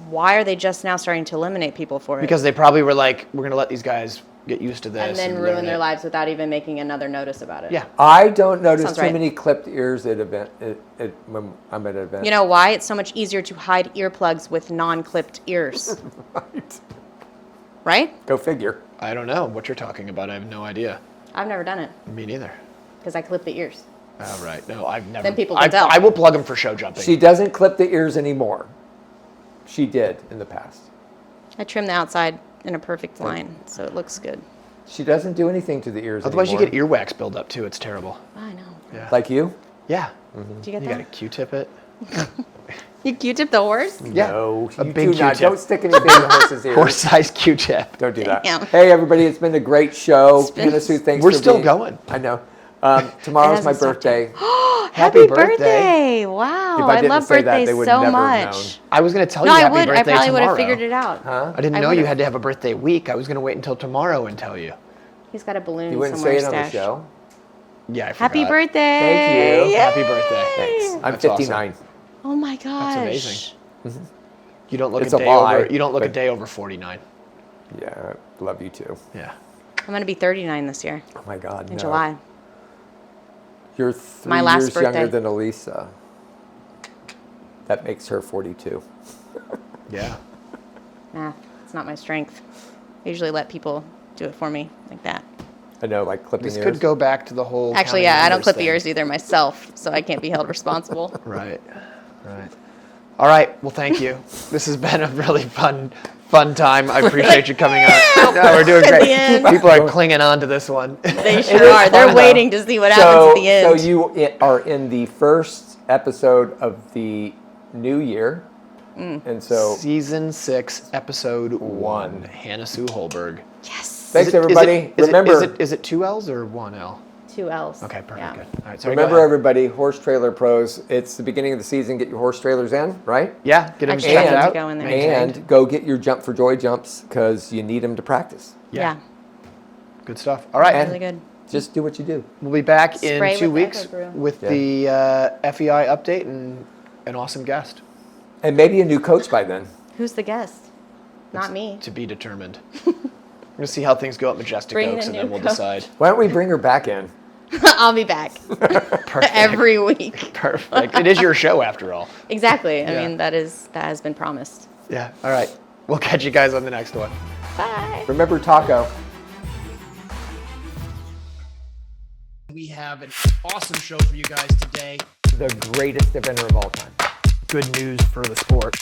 why are they just now starting to eliminate people for it? Because they probably were like, we're going to let these guys get used to this. and then learn ruin their it. lives without even making another notice about it. Yeah. I don't notice Sounds too right. many clipped ears at when I'm at an event. You know why? It's so much easier to hide earplugs with non-clipped ears. Right. Right? Go figure. I don't know what you're talking about. I have no idea. I've never done it Me neither. because I clip the ears. Oh, right. No, I've never. Then people can tell. I will plug them for show jumping. She doesn't clip the ears anymore. She did in the past. I trim the outside in a perfect line, so it looks good. She doesn't do anything to the ears Otherwise, anymore. you get earwax buildup too. It's terrible. I know. Yeah. Like you? Yeah. Do you get You that? got to Q-tip it. You Q-tip the horse? Yeah. No, A you big do not. Q-tip. Don't stick anything in the horse's ears. Horse-sized Q-tip. Don't do that. Damn. Hey, everybody, it's been a great show. been- Hannah Sue, thanks We're for still being- going. I know. Tomorrow's It my hasn't stopped birthday. Happy birthday. birthday. Wow. If I I didn't love say that, birthdays they would so never have much. I was going to tell No, you I happy would. birthday I probably would tomorrow. have figured it out. Huh? I didn't I know you would've. had to have a birthday week. I was going to wait until tomorrow and tell you. He's got a balloon You wouldn't somewhere say it on the stashed. show? Yeah, I forgot. Happy birthday. Thank you. Yay. Happy birthday. Thanks. I'm That's awesome. 59. Oh my gosh. amazing. You don't look It's a a day lie, over. You don't look a but- day over 49. Yeah, love you too. Yeah. I'm going to be 39 this year Oh my God, in no. July. You're 3 My last years younger birthday. than Elisa. That makes her 42. Yeah. Math. It's not my strength. I usually let people do it for me like that. I know, like clipping This ears. could go back to the whole. Actually, counting yeah, I don't numbers clip the thing. ears either myself, so I can't be held responsible. Right. Right. All right. Well, thank you. This has been a really fun time. I appreciate you coming on. No, we're doing At great. the end. People are clinging on to this one. They It sure is are. They're fun, waiting though. to see what happens at the end. So you are in the first episode of the new year. And so, Season 6, Episode 1. Hannah Sue Hollberg. Yes. thanks everybody. Remember, Is it 2 L's or 1 L? 2 L's. Okay, perfect. Yeah. Good. All right. Sorry, remember go ahead. everybody, Horse Trailer Pros. It's the beginning of the season. Get your horse trailers in, right? Yeah. Get them Actually, checked I need to out. go in there. maintained. And go get your Jump for Joy jumps because you need them to practice. Yeah. Good stuff. All right. And Really good. just do what you do. We'll be back Spray in 2 with the weeks Echo Brew. with Yeah. the FEI update and an awesome guest And maybe a new coach by then. Who's the guest? Not me. to be determined. We're going to see how things go at Majestic Bring in Oaks a and then new we'll coach. decide. Why don't we bring her back in? I'll be back Perfect. every week. Perfect. It is your show after all. Exactly. I Yeah. mean, that has been promised. Yeah. All right. We'll catch you guys on the next one. Bye. Remember Taco. We have an awesome show for you guys today. The greatest eventer of all time. Good news for the sport.